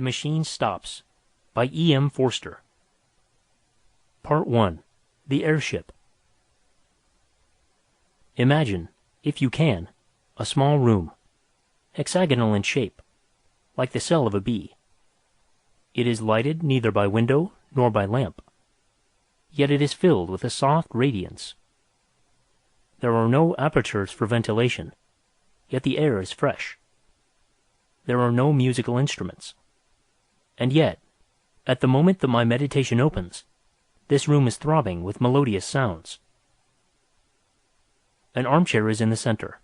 The Machine Stops by E.M. Forster. Part 1. The Airship. Imagine, if you can, a small room, hexagonal in shape, like the cell of a bee. It is lighted neither by window nor by lamp, yet it is filled with a soft radiance. There are no apertures for ventilation, yet the air is fresh. There are no musical instruments. And yet, at the moment that my meditation opens, this room is throbbing with melodious sounds. An armchair is in the center.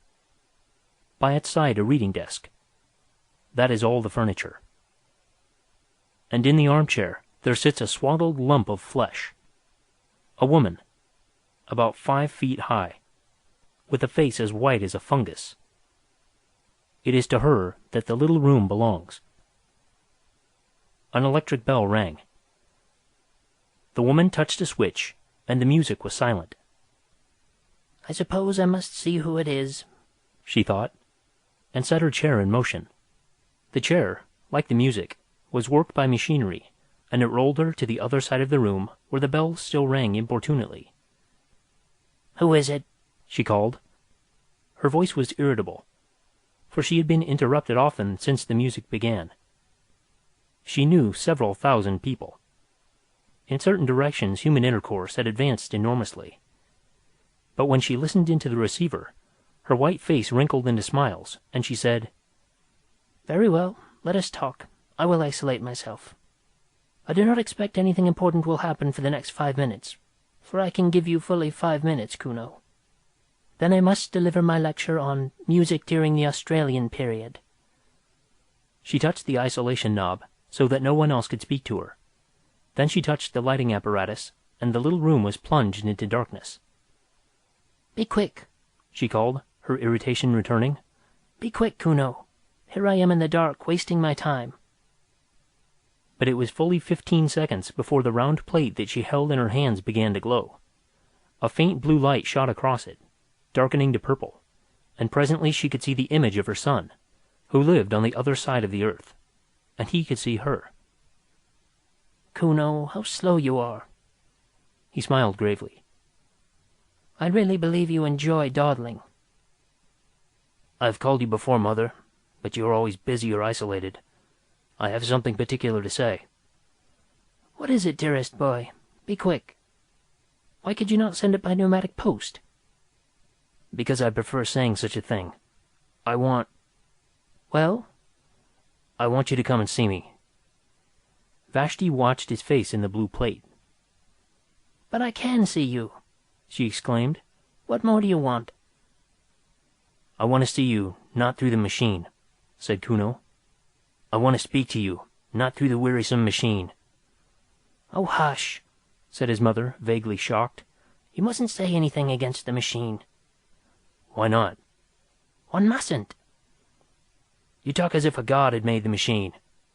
By its side a reading desk. That is all the furniture. And in the armchair there sits a swaddled lump of flesh. A woman, about 5 feet high, with a face as white as a fungus. It is to her that the little room belongs. An electric bell rang. The woman touched a switch, and the music was silent. I suppose I must see who it is, she thought, and set her chair in motion. The chair, like the music, was worked by machinery, and it rolled her to the other side of the room where the bell still rang importunately. Who is it? She called. Her voice was irritable, for she had been interrupted often since the music began. She knew several thousand people. In certain directions human intercourse had advanced enormously. But when she listened into the receiver, her white face wrinkled into smiles, and she said, Very well, let us talk. I will isolate myself. I do not expect anything important will happen for the next 5 minutes, for I can give you fully 5 minutes, Kuno. Then I must deliver my lecture on music during the Australian period. She touched the isolation knob so that no one else could speak to her. Then she touched the lighting apparatus, and the little room was plunged into darkness. Be quick, she called, her irritation returning. Be quick, Kuno. Here I am in the dark, wasting my time. But it was fully 15 seconds before the round plate that she held in her hands began to glow. A faint blue light shot across it, darkening to purple, and presently she could see the image of her son, who lived on the other side of the earth, and he could see her. Kuno, how slow you are. He smiled gravely. I really believe you enjoy dawdling. I've called you before, Mother, but you are always busy or isolated. I have something particular to say. What is it, dearest boy? Be quick. Why could you not send it by pneumatic post? Because I prefer saying such a thing. I want... Well? I want you to come and see me. Vashti watched his face in the blue plate. But I can see you, she exclaimed. What more do you want? I want to see you, not through the machine, said Kuno. I want to speak to you, not through the wearisome machine. Oh, hush, said his mother, vaguely shocked. You mustn't say anything against the machine. Why not? One mustn't. You talk as if a god had made the machine,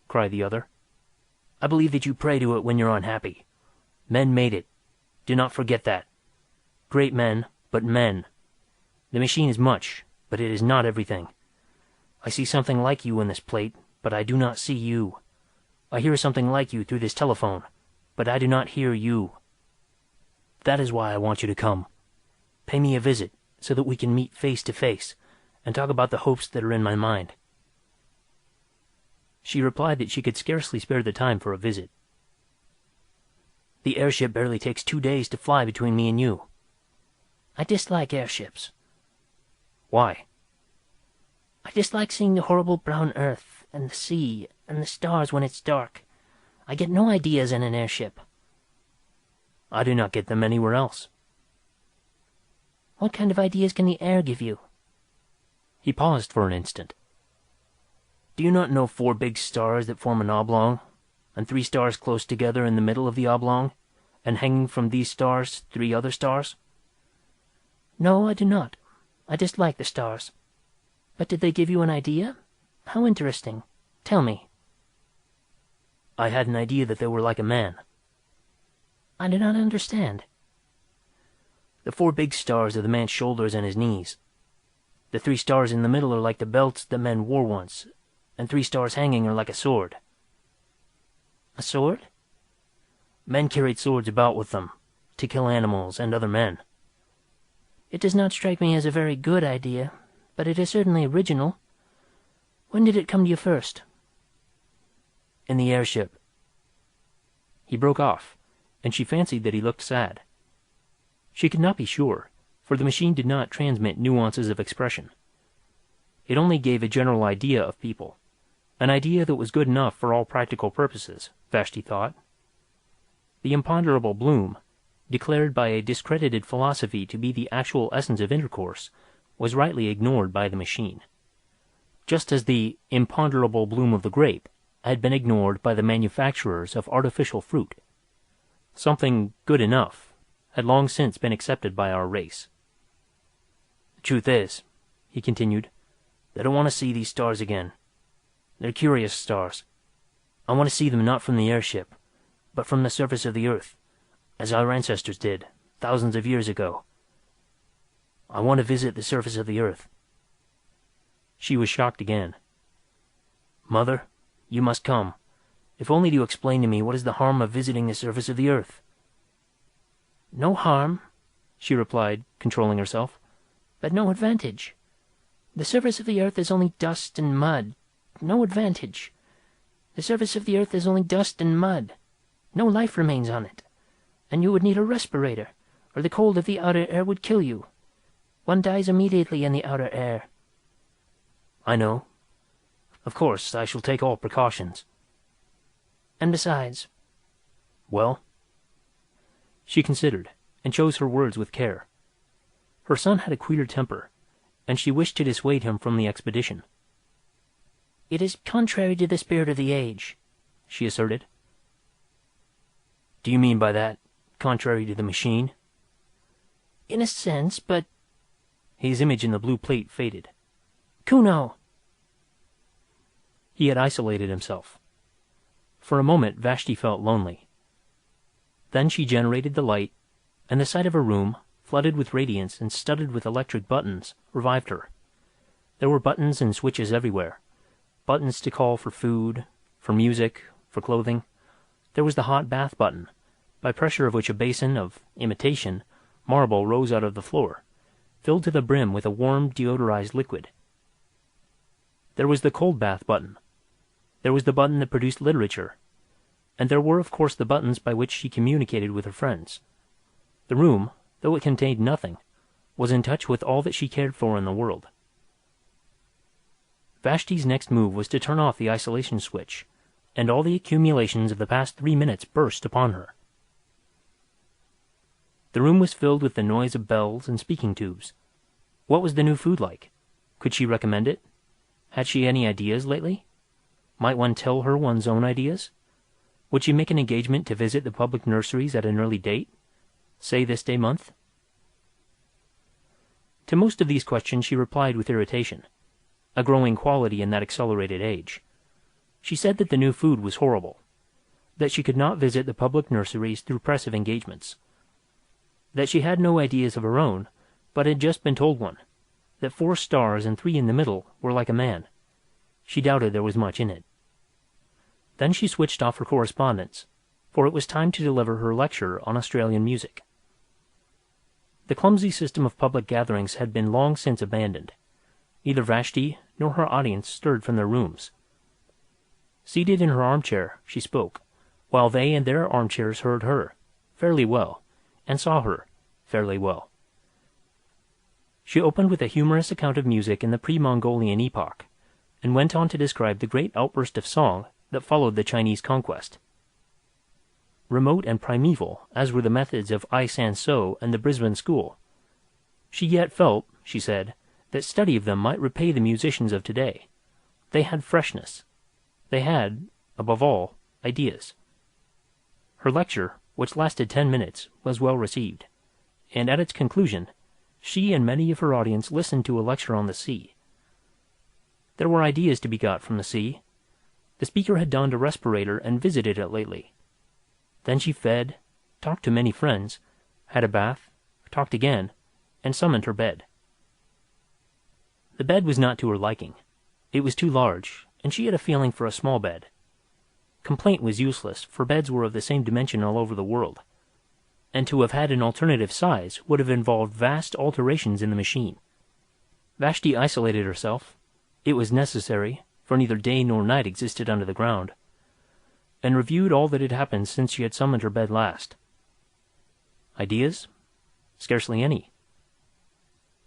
cried the other. I believe that you pray to it when you're unhappy. Men made it. Do not forget that. Great men, but men. The machine is much, but it is not everything. I see something like you in this plate, but I do not see you. I hear something like you through this telephone, but I do not hear you. That is why I want you to come. Pay me a visit, so that we can meet face to face, and talk about the hopes that are in my mind. She replied that she could scarcely spare the time for a visit. The airship barely takes 2 days to fly between me and you. I dislike airships. Why? I dislike seeing the horrible brown earth, and the sea, and the stars when it's dark. I get no ideas in an airship. I do not get them anywhere else. What kind of ideas can the air give you? He paused for an instant. Do you not know 4 big stars that form an oblong, and 3 stars close together in the middle of the oblong, and hanging from these stars 3 other stars? No, I do not. I dislike the stars. But did they give you an idea? How interesting. Tell me. I had an idea that they were like a man. I do not understand. The 4 big stars are the man's shoulders and his knees. The 3 stars in the middle are like the belts that men wore once, and 3 stars hanging are like a sword. A sword? Men carried swords about with them, to kill animals and other men. It does not strike me as a very good idea, but it is certainly original. When did it come to you first? In the airship. He broke off, and she fancied that he looked sad. She could not be sure, for the machine did not transmit nuances of expression. It only gave a general idea of people, an idea that was good enough for all practical purposes, Vashti thought. The imponderable bloom, declared by a discredited philosophy to be the actual essence of intercourse, was rightly ignored by the machine, just as the imponderable bloom of the grape had been ignored by the manufacturers of artificial fruit. Something good enough had long since been accepted by our race. The truth is, he continued, that I want to see these stars again. They're curious stars. I want to see them not from the airship, but from the surface of the earth, as our ancestors did, thousands of years ago. I want to visit the surface of the earth. She was shocked again. Mother, you must come, if only to explain to me what is the harm of visiting the surface of the earth. No harm, she replied, controlling herself, but no advantage. The surface of the earth is only dust and mud. No advantage. The surface of the earth is only dust and mud. No life remains on it. And you would need a respirator, or the cold of the outer air would kill you. One dies immediately in the outer air. I know. Of course, I shall take all precautions. And besides... Well? She considered, and chose her words with care. Her son had a queer temper, and she wished to dissuade him from the expedition. It is contrary to the spirit of the age, she asserted. Do you mean by that, contrary to the machine? In a sense, but... His image in the blue plate faded. Kuno! He had isolated himself. For a moment Vashti felt lonely. Then she generated the light, and the sight of her room, flooded with radiance and studded with electric buttons, revived her. There were buttons and switches everywhere. Buttons to call for food, for music, for clothing. There was the hot bath button, by pressure of which a basin of imitation marble rose out of the floor, filled to the brim with a warm, deodorized liquid. There was the cold bath button. There was the button that produced literature. And there were, of course, the buttons by which she communicated with her friends. The room, though it contained nothing, was in touch with all that she cared for in the world. Vashti's next move was to turn off the isolation switch, and all the accumulations of the past 3 minutes burst upon her. The room was filled with the noise of bells and speaking tubes. What was the new food like? Could she recommend it? Had she any ideas lately? Might one tell her one's own ideas? Would she make an engagement to visit the public nurseries at an early date? Say this day month? To most of these questions she replied with irritation, a growing quality in that accelerated age. She said that the new food was horrible, that she could not visit the public nurseries through press of engagements, that she had no ideas of her own, but had just been told one, that 4 stars and 3 in the middle were like a man. She doubted there was much in it. Then she switched off her correspondence, for it was time to deliver her lecture on Australian music. The clumsy system of public gatherings had been long since abandoned. Neither Vashti nor her audience stirred from their rooms. Seated in her armchair, she spoke, while they in their armchairs heard her, fairly well, and saw her, fairly well. She opened with a humorous account of music in the pre-Mongolian epoch, and went on to describe the great outburst of song that followed the Chinese conquest. Remote and primeval as were the methods of Ai San So and the Brisbane School, she yet felt, she said, that study of them might repay the musicians of today. They had freshness. They had, above all, ideas. Her lecture, which lasted 10 minutes, was well received, and at its conclusion, she and many of her audience listened to a lecture on the sea. There were ideas to be got from the sea. The speaker had donned a respirator and visited it lately. Then she fed, talked to many friends, had a bath, talked again, and summoned her bed. The bed was not to her liking. It was too large, and she had a feeling for a small bed. Complaint was useless, for beds were of the same dimension all over the world, and to have had an alternative size would have involved vast alterations in the machine. Vashti isolated herself. It was necessary, for neither day nor night existed under the ground, and reviewed all that had happened since she had summoned her bed last. Ideas? Scarcely any.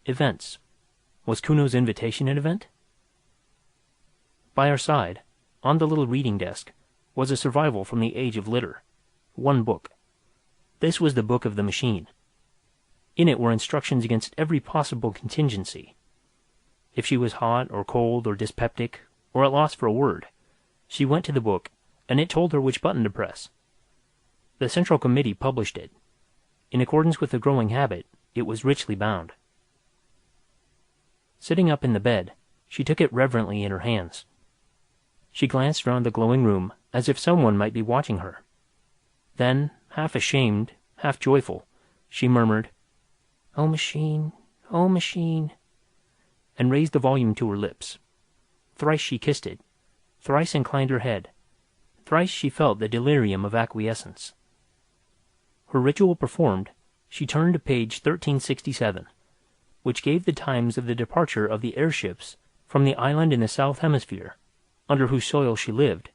Events. Was Kuno's invitation an event? By her side, on the little reading desk, was a survival from the age of litter. One book. This was the book of the machine. In it were instructions against every possible contingency. If she was hot or cold or dyspeptic, or at loss for a word, she went to the book, and it told her which button to press. The Central Committee published it. In accordance with the growing habit, it was richly bound. Sitting up in the bed, she took it reverently in her hands. She glanced round the glowing room as if someone might be watching her. Then, half ashamed, half joyful, she murmured, "Oh, machine, oh, machine," and raised the volume to her lips. Thrice she kissed it, thrice inclined her head, thrice she felt the delirium of acquiescence. Her ritual performed, she turned to page 1367, which gave the times of the departure of the airships from the island in the south hemisphere, under whose soil she lived,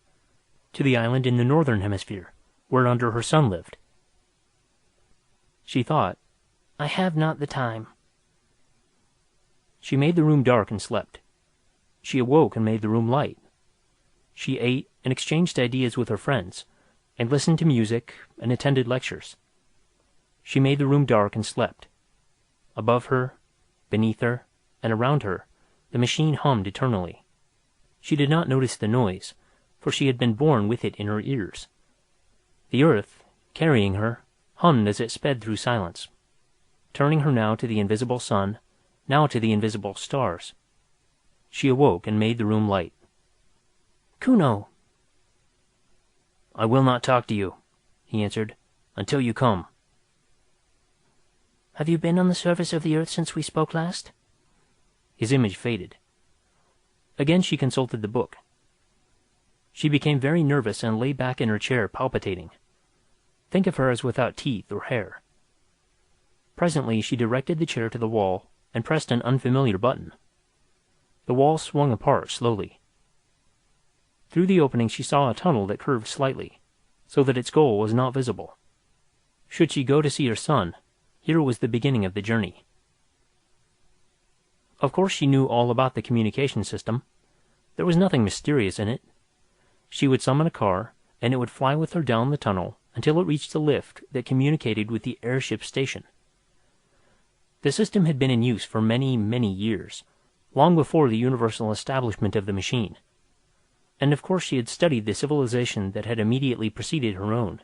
to the island in the northern hemisphere, whereunder her son lived. She thought, "I have not the time." She made the room dark and slept. She awoke and made the room light. She ate and exchanged ideas with her friends, and listened to music and attended lectures. She made the room dark and slept. Above her, beneath her, and around her, the machine hummed eternally. She did not notice the noise, for she had been born with it in her ears. The earth, carrying her, hummed as it sped through silence, turning her now to the invisible sun, now to the invisible stars. She awoke and made the room light. "Kuno!" "I will not talk to you," he answered, "until you come." "Have you been on the surface of the earth since we spoke last?" His image faded. Again she consulted the book. She became very nervous and lay back in her chair palpitating. Think of her as without teeth or hair. Presently she directed the chair to the wall and pressed an unfamiliar button. The wall swung apart slowly. Through the opening she saw a tunnel that curved slightly, so that its goal was not visible. Should she go to see her son, here was the beginning of the journey. Of course she knew all about the communication system. There was nothing mysterious in it. She would summon a car, and it would fly with her down the tunnel until it reached the lift that communicated with the airship station. The system had been in use for many, many years, long before the universal establishment of the machine. And of course she had studied the civilization that had immediately preceded her own.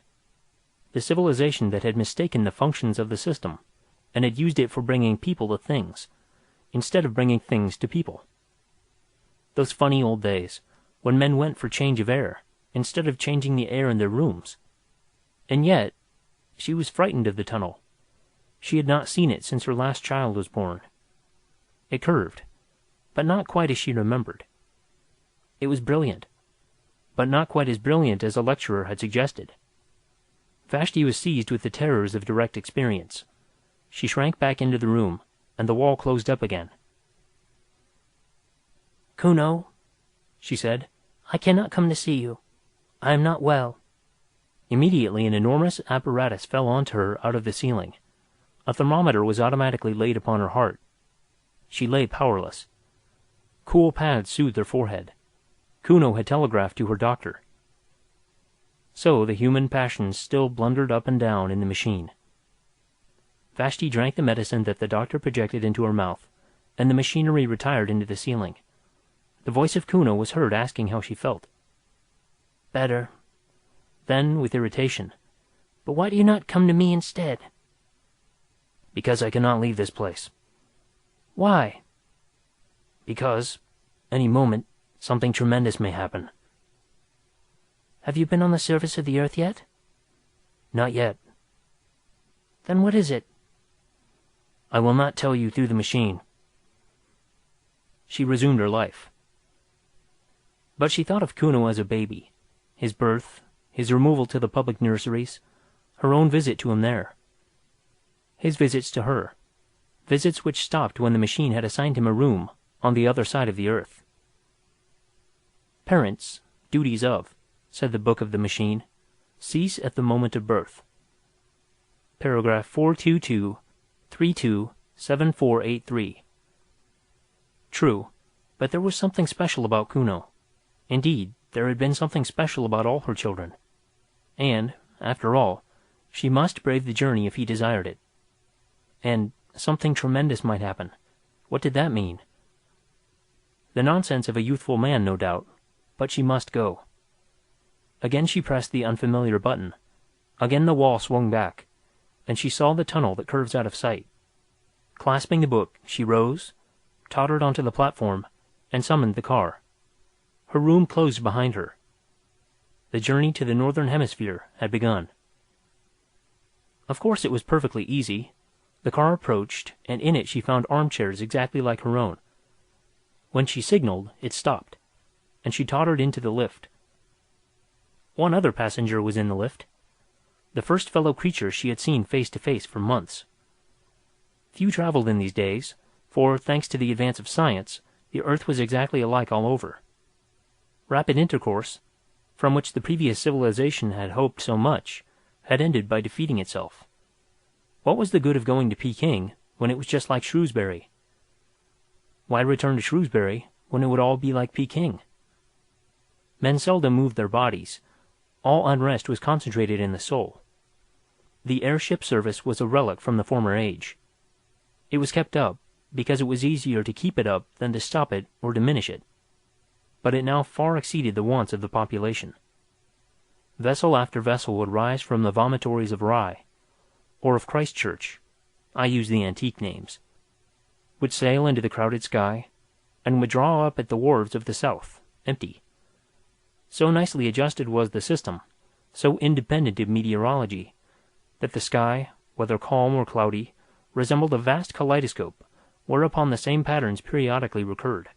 The civilization that had mistaken the functions of the system, and had used it for bringing people to things, instead of bringing things to people. Those funny old days, when men went for change of air, instead of changing the air in their rooms. And yet, she was frightened of the tunnel. She had not seen it since her last child was born. It curved, but not quite as she remembered. It was brilliant, but not quite as brilliant as a lecturer had suggested. Vashti was seized with the terrors of direct experience. She shrank back into the room, and the wall closed up again. "Kuno," she said, "I cannot come to see you. I am not well." Immediately an enormous apparatus fell onto her out of the ceiling. A thermometer was automatically laid upon her heart. She lay powerless. Cool pads soothed her forehead. Kuno had telegraphed to her doctor. So the human passions still blundered up and down in the machine. Vashti drank the medicine that the doctor projected into her mouth, and the machinery retired into the ceiling. The voice of Kuno was heard asking how she felt. "Better." Then, with irritation, "But why do you not come to me instead?" "Because I cannot leave this place." "Why?" "Because, any moment, something tremendous may happen." "Have you been on the surface of the earth yet?" "Not yet." "Then what is it?" "I will not tell you through the machine." She resumed her life. But she thought of Kuno as a baby. his birth, his removal to the public nurseries, her own visit to him there. His visits to her, visits which stopped when the machine had assigned him a room on the other side of the earth. Parents, duties of, said the book of the machine, cease at the moment of birth. Paragraph 422-32-7483. True, but there was something special about Kuno. Indeed, there had been something special about all her children. And, after all, she must brave the journey if he desired it. And something tremendous might happen. What did that mean? The nonsense of a youthful man, no doubt, but she must go. Again she pressed the unfamiliar button. Again the wall swung back, and she saw the tunnel that curves out of sight. Clasping the book, she rose, tottered onto the platform, and summoned the car. Her room closed behind her. The journey to the Northern Hemisphere had begun. Of course it was perfectly easy. The car approached, and in it she found armchairs exactly like her own. When she signaled, it stopped, and she tottered into the lift. One other passenger was in the lift, the first fellow creature she had seen face to face for months. Few traveled in these days, for, thanks to the advance of science, the Earth was exactly alike all over. Rapid intercourse, from which the previous civilization had hoped so much, had ended by defeating itself. What was the good of going to Peking when it was just like Shrewsbury? Why return to Shrewsbury when it would all be like Peking? Men seldom moved their bodies. All unrest was concentrated in the soul. The airship service was a relic from the former age. It was kept up because it was easier to keep it up than to stop it or diminish it. But it now far exceeded the wants of the population. Vessel after vessel would rise from the vomitories of Rye, or of Christchurch, I use the antique names, would sail into the crowded sky, and would draw up at the wharves of the south, empty. So nicely adjusted was the system, so independent of meteorology, that the sky, whether calm or cloudy, resembled a vast kaleidoscope, whereupon the same patterns periodically recurred.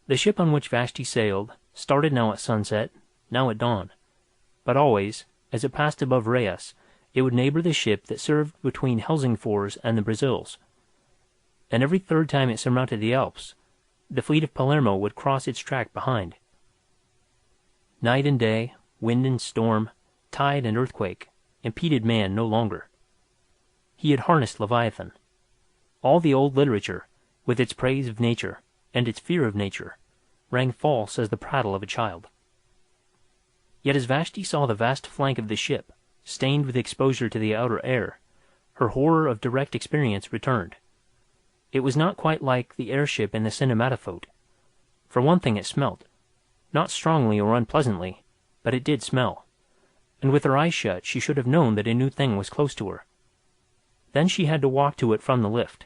The ship on which Vashti sailed started now at sunset, now at dawn, but always, as it passed above Reyes, it would neighbor the ship that served between Helsingfors and the Brazils. And every third time it surmounted the Alps, the fleet of Palermo would cross its track behind. Night and day, wind and storm, tide and earthquake, impeded man no longer. He had harnessed Leviathan. All the old literature, with its praise of nature and its fear of nature, rang false as the prattle of a child. Yet as Vashti saw the vast flank of the ship, stained with exposure to the outer air, her horror of direct experience returned. It was not quite like the airship in the cinematophote. For one thing, it smelt. Not strongly or unpleasantly, but it did smell. And with her eyes shut, she should have known that a new thing was close to her. Then she had to walk to it from the lift,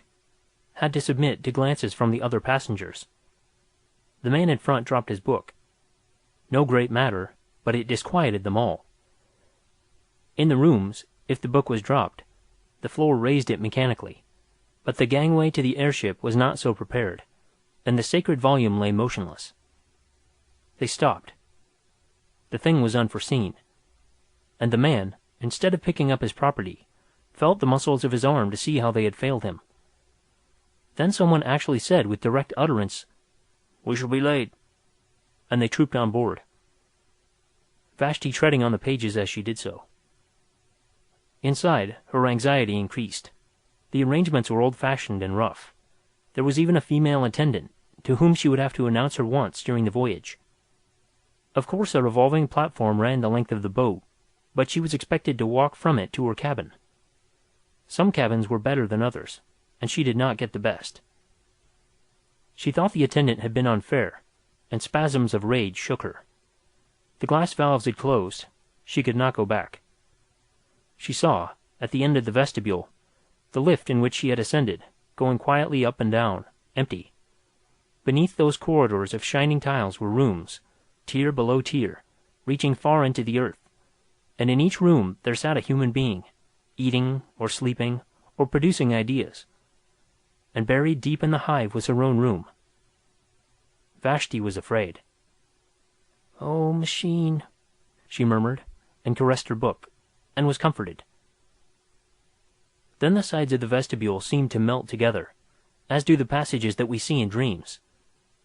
had to submit to glances from the other passengers. The man in front dropped his book. No great matter, but it disquieted them all. In the rooms, if the book was dropped, the floor raised it mechanically, but the gangway to the airship was not so prepared, and the sacred volume lay motionless. They stopped. The thing was unforeseen, and the man, instead of picking up his property, felt the muscles of his arm to see how they had failed him. Then someone actually said with direct utterance, "We shall be late," and they trooped on board, Vashti treading on the pages as she did so. Inside, her anxiety increased. The arrangements were old-fashioned and rough. There was even a female attendant, to whom she would have to announce her wants during the voyage. Of course a revolving platform ran the length of the boat, but she was expected to walk from it to her cabin. Some cabins were better than others, and she did not get the best. She thought the attendant had been unfair, and spasms of rage shook her. The glass valves had closed. She could not go back. She saw, at the end of the vestibule, the lift in which she had ascended, going quietly up and down, empty. Beneath those corridors of shining tiles were rooms, tier below tier, reaching far into the earth, and in each room there sat a human being, eating, or sleeping, or producing ideas. And buried deep in the hive was her own room. Vashti was afraid. "Oh, machine," she murmured, and caressed her book, and was comforted. Then the sides of the vestibule seemed to melt together, as do the passages that we see in dreams.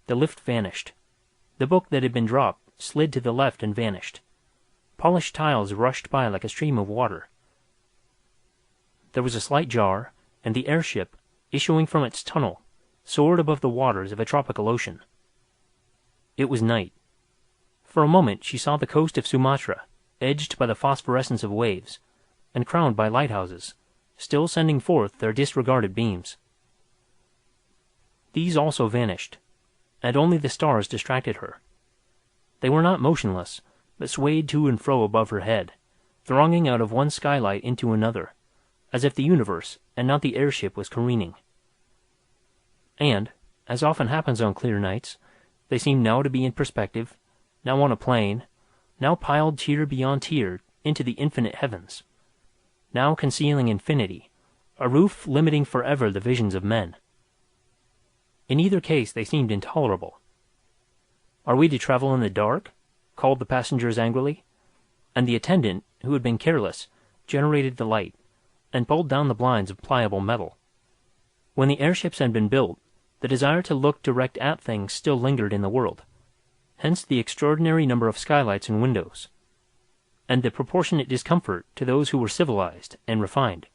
The lift vanished. The book that had been dropped slid to the left and vanished. Polished tiles rushed by like a stream of water. There was a slight jar, and the airship, issuing from its tunnel, soared above the waters of a tropical ocean. It was night. For a moment she saw the coast of Sumatra, edged by the phosphorescence of waves, and crowned by lighthouses, still sending forth their disregarded beams. These also vanished, and only the stars distracted her. They were not motionless, but swayed to and fro above her head, thronging out of one skylight into another, as if the universe and not the airship was careening. And, as often happens on clear nights, they seemed now to be in perspective, now on a plane, now piled tier beyond tier into the infinite heavens, now concealing infinity, a roof limiting forever the visions of men. In either case they seemed intolerable. "Are we to travel in the dark?" called the passengers angrily, and the attendant, who had been careless, generated the light, and pulled down the blinds of pliable metal. When the airships had been built, the desire to look direct at things still lingered in the world, hence the extraordinary number of skylights and windows, and the proportionate discomfort to those who were civilized and refined.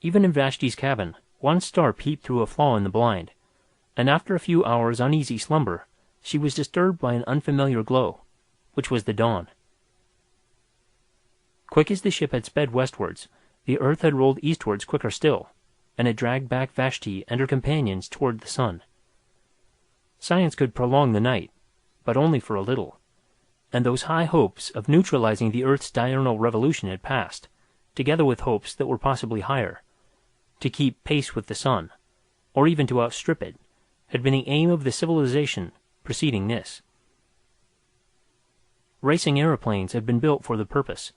Even in Vashti's cabin, one star peeped through a flaw in the blind, and after a few hours' uneasy slumber, she was disturbed by an unfamiliar glow, which was the dawn. Quick as the ship had sped westwards, the earth had rolled eastwards quicker still, and had dragged back Vashti and her companions toward the sun. Science could prolong the night, but only for a little, and those high hopes of neutralizing the earth's diurnal revolution had passed, together with hopes that were possibly higher. To keep pace with the sun, or even to outstrip it, had been the aim of the civilization preceding this. Racing aeroplanes had been built for the purpose,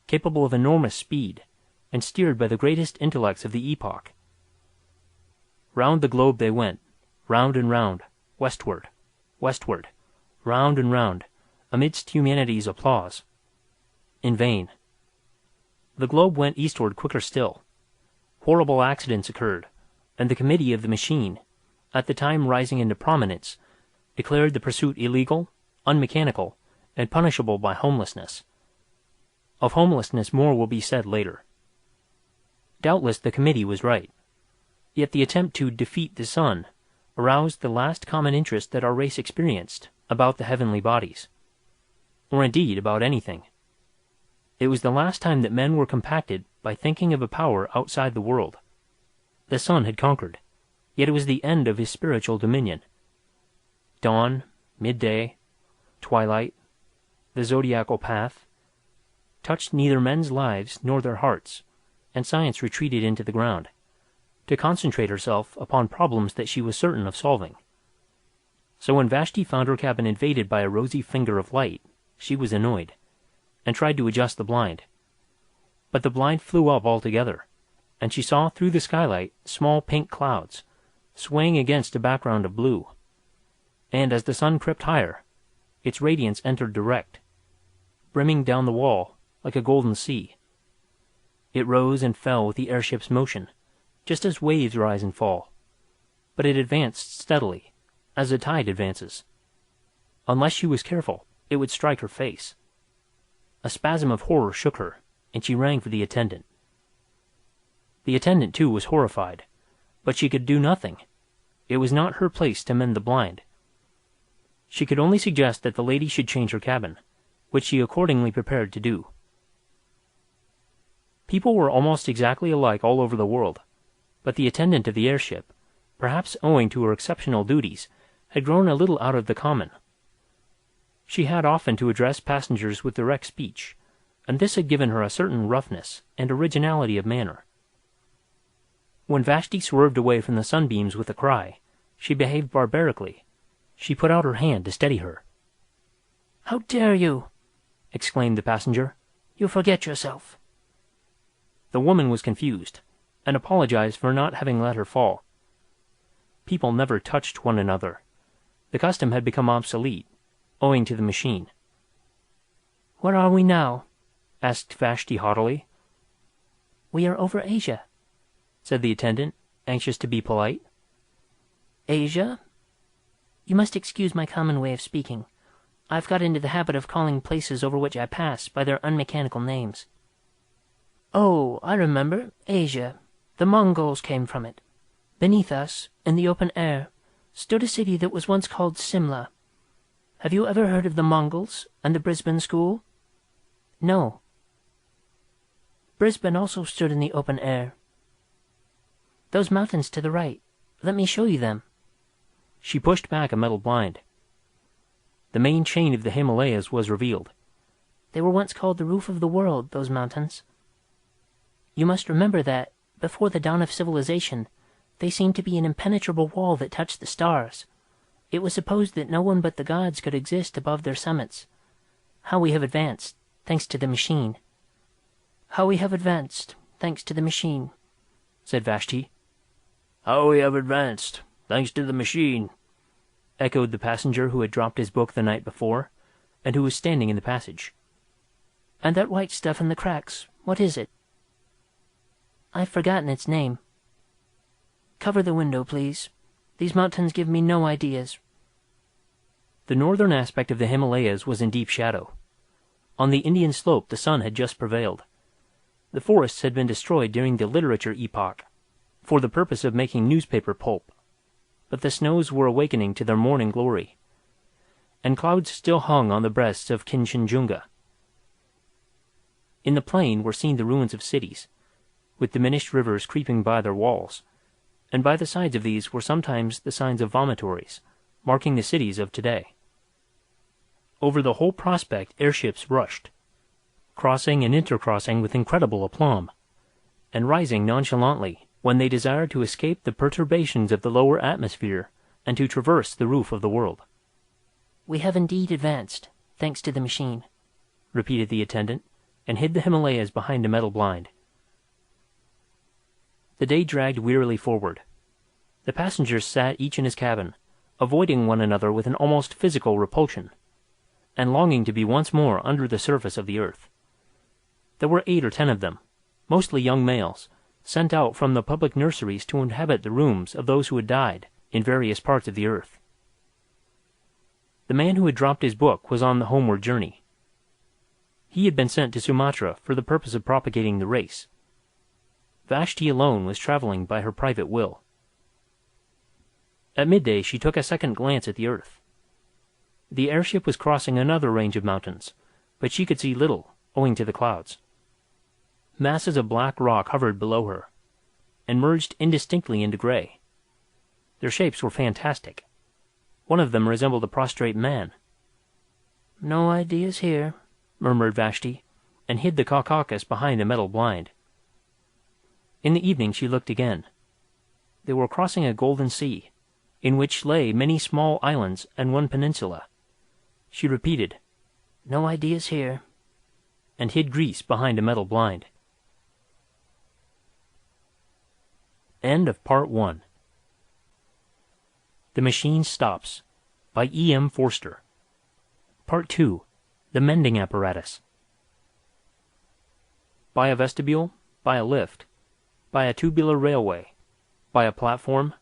capable of enormous speed, and steered by the greatest intellects of the epoch. Round the globe they went, round and round, westward, westward, round and round, amidst humanity's applause. In vain. The globe went eastward quicker still. Horrible accidents occurred, and the committee of the machine, at the time rising into prominence, declared the pursuit illegal, unmechanical, and punishable by homelessness. Of homelessness more will be said later. Doubtless the committee was right. Yet the attempt to defeat the sun aroused the last common interest that our race experienced about the heavenly bodies, or indeed about anything. It was the last time that men were compacted by thinking of a power outside the world. The sun had conquered, yet it was the end of his spiritual dominion. Dawn, midday, twilight, the zodiacal path, touched neither men's lives nor their hearts, and science retreated into the ground, to concentrate herself upon problems that she was certain of solving. So when Vashti found her cabin invaded by a rosy finger of light, she was annoyed, and tried to adjust the blind. But the blind flew up altogether, and she saw through the skylight small pink clouds, swaying against a background of blue. And as the sun crept higher, its radiance entered direct, brimming down the wall like a golden sea. It rose and fell with the airship's motion, just as waves rise and fall, but it advanced steadily, as a tide advances. Unless she was careful, it would strike her face. A spasm of horror shook her, and she rang for the attendant. The attendant, too, was horrified, but she could do nothing. It was not her place to mend the blind. She could only suggest that the lady should change her cabin, which she accordingly prepared to do. People were almost exactly alike all over the world, but the attendant of the airship, perhaps owing to her exceptional duties, had grown a little out of the common. She had often to address passengers with direct speech, and this had given her a certain roughness and originality of manner. When Vashti swerved away from the sunbeams with a cry, she behaved barbarically. She put out her hand to steady her. "How dare you!" exclaimed the passenger. "You forget yourself." The woman was confused, and apologized for not having let her fall. People never touched one another. The custom had become obsolete, owing to the machine. Where are we now?" asked Vashti haughtily. "We are over Asia," said the attendant, anxious to be polite. "Asia? You must excuse my common way of speaking. I've got into the habit of calling places over which I pass by their unmechanical names." "Oh, I remember. Asia. The Mongols came from it. Beneath us, in the open air, stood a city that was once called Simla. Have you ever heard of the Mongols and the Brisbane School?" "No." "Brisbane also stood in the open air. Those mountains to the right. Let me show you them." She pushed back a metal blind. The main chain of the Himalayas was revealed. "They were once called the roof of the world, those mountains. You must remember that, before the dawn of civilization, they seemed to be an impenetrable wall that touched the stars. It was supposed that no one but the gods could exist above their summits. How we have advanced, thanks to the machine." "How we have advanced, thanks to the machine," said Vashti. "How we have advanced, thanks to the machine," echoed the passenger who had dropped his book the night before, and who was standing in the passage. "And that white stuff in the cracks, what is it?" "I've forgotten its name." "Cover the window, please. These mountains give me no ideas." The northern aspect of the Himalayas was in deep shadow. On the Indian slope the sun had just prevailed. The forests had been destroyed during the literature epoch, for the purpose of making newspaper pulp, but the snows were awakening to their morning glory, and clouds still hung on the breasts of Kinchenjunga. In the plain were seen the ruins of cities, with diminished rivers creeping by their walls, and by the sides of these were sometimes the signs of vomitories, marking the cities of today. Over the whole prospect airships rushed, crossing and intercrossing with incredible aplomb, and rising nonchalantly when they desired to escape the perturbations of the lower atmosphere and to traverse the roof of the world. "We have indeed advanced, thanks to the machine," repeated the attendant, and hid the Himalayas behind a metal blind. The day dragged wearily forward. The passengers sat each in his cabin, avoiding one another with an almost physical repulsion, and longing to be once more under the surface of the earth. There were 8 or 10 of them, mostly young males, sent out from the public nurseries to inhabit the rooms of those who had died in various parts of the earth. The man who had dropped his book was on the homeward journey. He had been sent to Sumatra for the purpose of propagating the race. Vashti alone was traveling by her private will. At midday she took a second glance at the earth. The airship was crossing another range of mountains, but she could see little, owing to the clouds. Masses of black rock hovered below her, and merged indistinctly into gray. Their shapes were fantastic. One of them resembled a prostrate man. "No ideas here," murmured Vashti, and hid the Caucasus behind a metal blind. In the evening she looked again. They were crossing a golden sea, in which lay many small islands and one peninsula. She repeated, "No ideas here," and hid Greece behind a metal blind. End of Part 1. The Machine Stops, by E. M. Forster. Part 2. The Mending Apparatus. By a vestibule, by a lift, by a tubular railway, by a platform,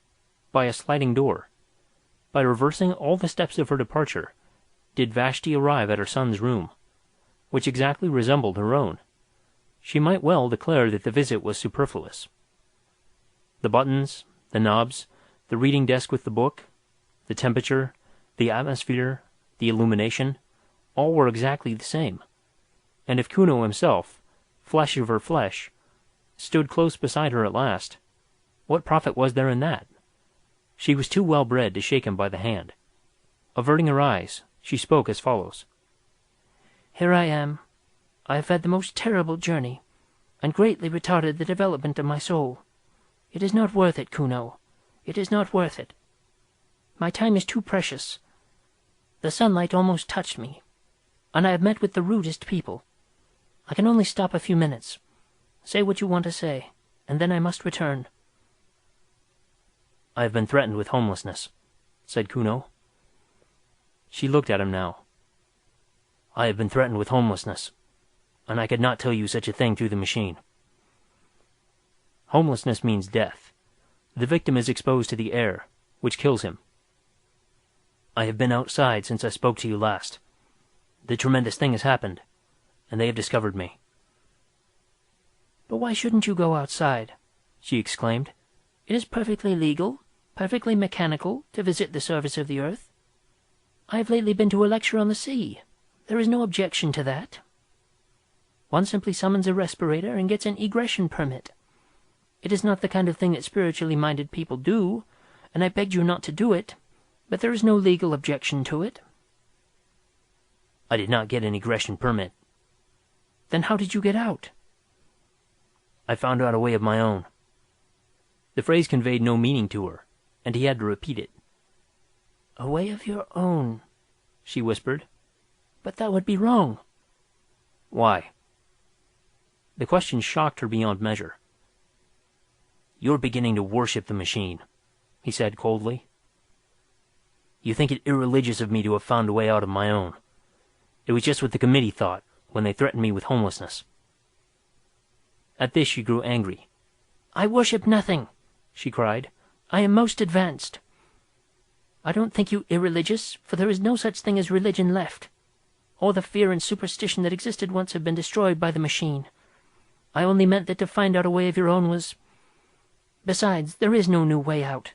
by a sliding door, by reversing all the steps of her departure, did Vashti arrive at her son's room, which exactly resembled her own. She might well declare that the visit was superfluous. The buttons, the knobs, the reading desk with the book, the temperature, the atmosphere, the illumination, all were exactly the same, and if Kuno himself, flesh of her flesh, stood close beside her at last, what profit was there in that? She was too well bred to shake him by the hand. Averting her eyes, she spoke as follows. "Here I am. I have had the most terrible journey, and greatly retarded the development of my soul. It is not worth it, Kuno. It is not worth it. My time is too precious. The sunlight almost touched me, and I have met with the rudest people. I can only stop a few minutes. Say what you want to say, and then I must return." "I have been threatened with homelessness," said Kuno. She looked at him now. I have been threatened with homelessness, and I could not tell you such a thing through the machine. Homelessness means death. The victim is exposed to the air, which kills him. I have been outside since I spoke to you last. The tremendous thing has happened, and they have discovered me. But why shouldn't you go outside? She exclaimed. It is perfectly legal, perfectly mechanical, to visit the surface of the earth. I have lately been to a lecture on the sea. There is no objection to that. One simply summons a respirator and gets an egression permit. It is not the kind of thing that spiritually minded people do, and I begged you not to do it, but there is no legal objection to it. I did not get an egression permit. Then how did you get out? I found out a way of my own. The phrase conveyed no meaning to her, and he had to repeat it. A way of your own, she whispered. But that would be wrong. Why? The question shocked her beyond measure. You're beginning to worship the machine, he said coldly. You think it irreligious of me to have found a way out of my own. It was just what the committee thought when they threatened me with homelessness. At this she grew angry. I worship nothing, she cried. I am most advanced. I don't think you irreligious, for there is no such thing as religion left. All the fear and superstition that existed once have been destroyed by the machine. I only meant that to find out a way of your own was... Besides, there is no new way out.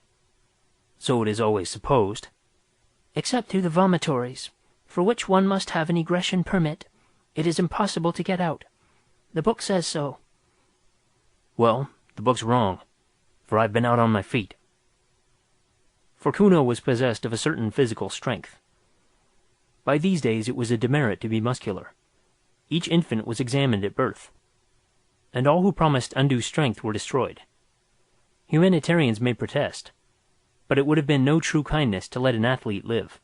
So it is always supposed. Except through the vomitories, for which one must have an egression permit. It is impossible to get out. The book says so. Well, the book's wrong, for I've been out on my feet. For Kuno was possessed of a certain physical strength. By these days it was a demerit to be muscular. Each infant was examined at birth, and all who promised undue strength were destroyed. Humanitarians may protest, but it would have been no true kindness to let an athlete live.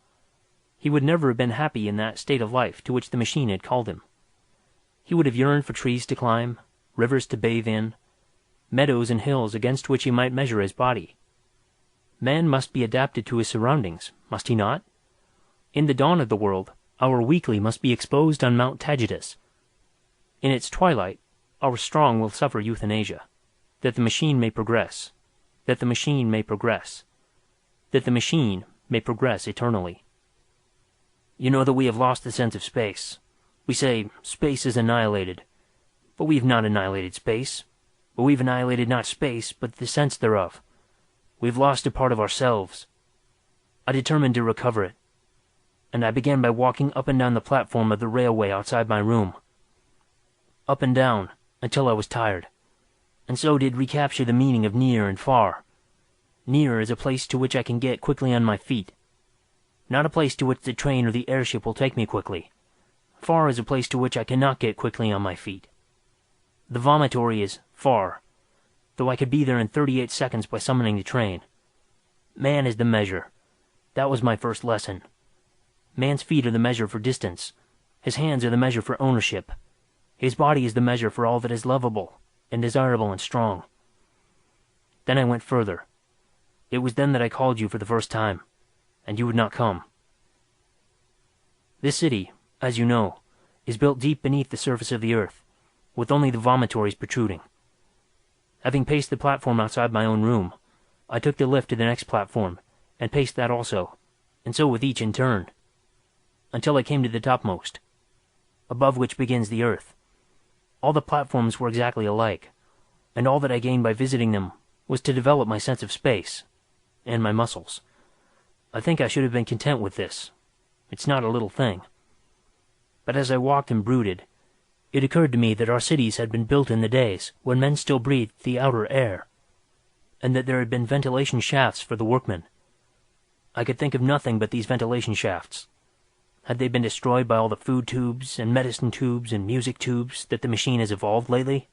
He would never have been happy in that state of life to which the machine had called him. He would have yearned for trees to climb, rivers to bathe in, meadows and hills against which he might measure his body. Man must be adapted to his surroundings, must he not? In the dawn of the world, our weakly must be exposed on Mount Tagetus. In its twilight, our strong will suffer euthanasia, that the machine may progress, that the machine may progress, that the machine may progress eternally. You know that we have lost the sense of space. We say, space is annihilated. But we have not annihilated space. But we've annihilated not space, but the sense thereof. We've lost a part of ourselves. I determined to recover it, and I began by walking up and down the platform of the railway outside my room. Up and down, until I was tired, and so did recapture the meaning of near and far. Near is a place to which I can get quickly on my feet, not a place to which the train or the airship will take me quickly. Far is a place to which I cannot get quickly on my feet. The vomitory is far, though I could be there in 38 seconds by summoning the train. Man is the measure. That was my first lesson. Man's feet are the measure for distance. His hands are the measure for ownership. His body is the measure for all that is lovable and desirable and strong. Then I went further. It was then that I called you for the first time, and you would not come. This city, as you know, is built deep beneath the surface of the earth, with only the vomitories protruding. Having paced the platform outside my own room, I took the lift to the next platform, and paced that also, and so with each in turn, until I came to the topmost, above which begins the earth. All the platforms were exactly alike, and all that I gained by visiting them was to develop my sense of space, and my muscles. I think I should have been content with this. It's not a little thing. But as I walked and brooded, it occurred to me that our cities had been built in the days when men still breathed the outer air, and that there had been ventilation shafts for the workmen. I could think of nothing but these ventilation shafts. Had they been destroyed by all the food tubes and medicine tubes and music tubes that the machine has evolved lately?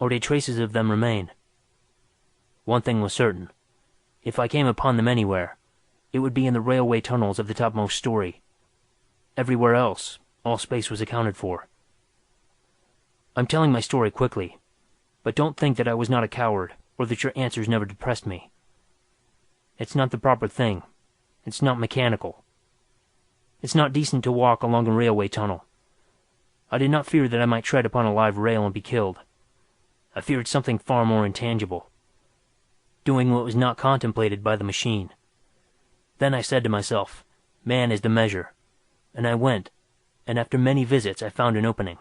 Or did traces of them remain? One thing was certain. If I came upon them anywhere, it would be in the railway tunnels of the topmost story. Everywhere else, all space was accounted for. I'm telling my story quickly, but don't think that I was not a coward or that your answers never depressed me. It's not the proper thing. It's not mechanical. It's not decent to walk along a railway tunnel, I did not fear that I might tread upon a live rail and be killed. I feared something far more intangible, doing what was not contemplated by the machine. Then I said to myself, man is the measure, and I went, and after many visits I found an opening.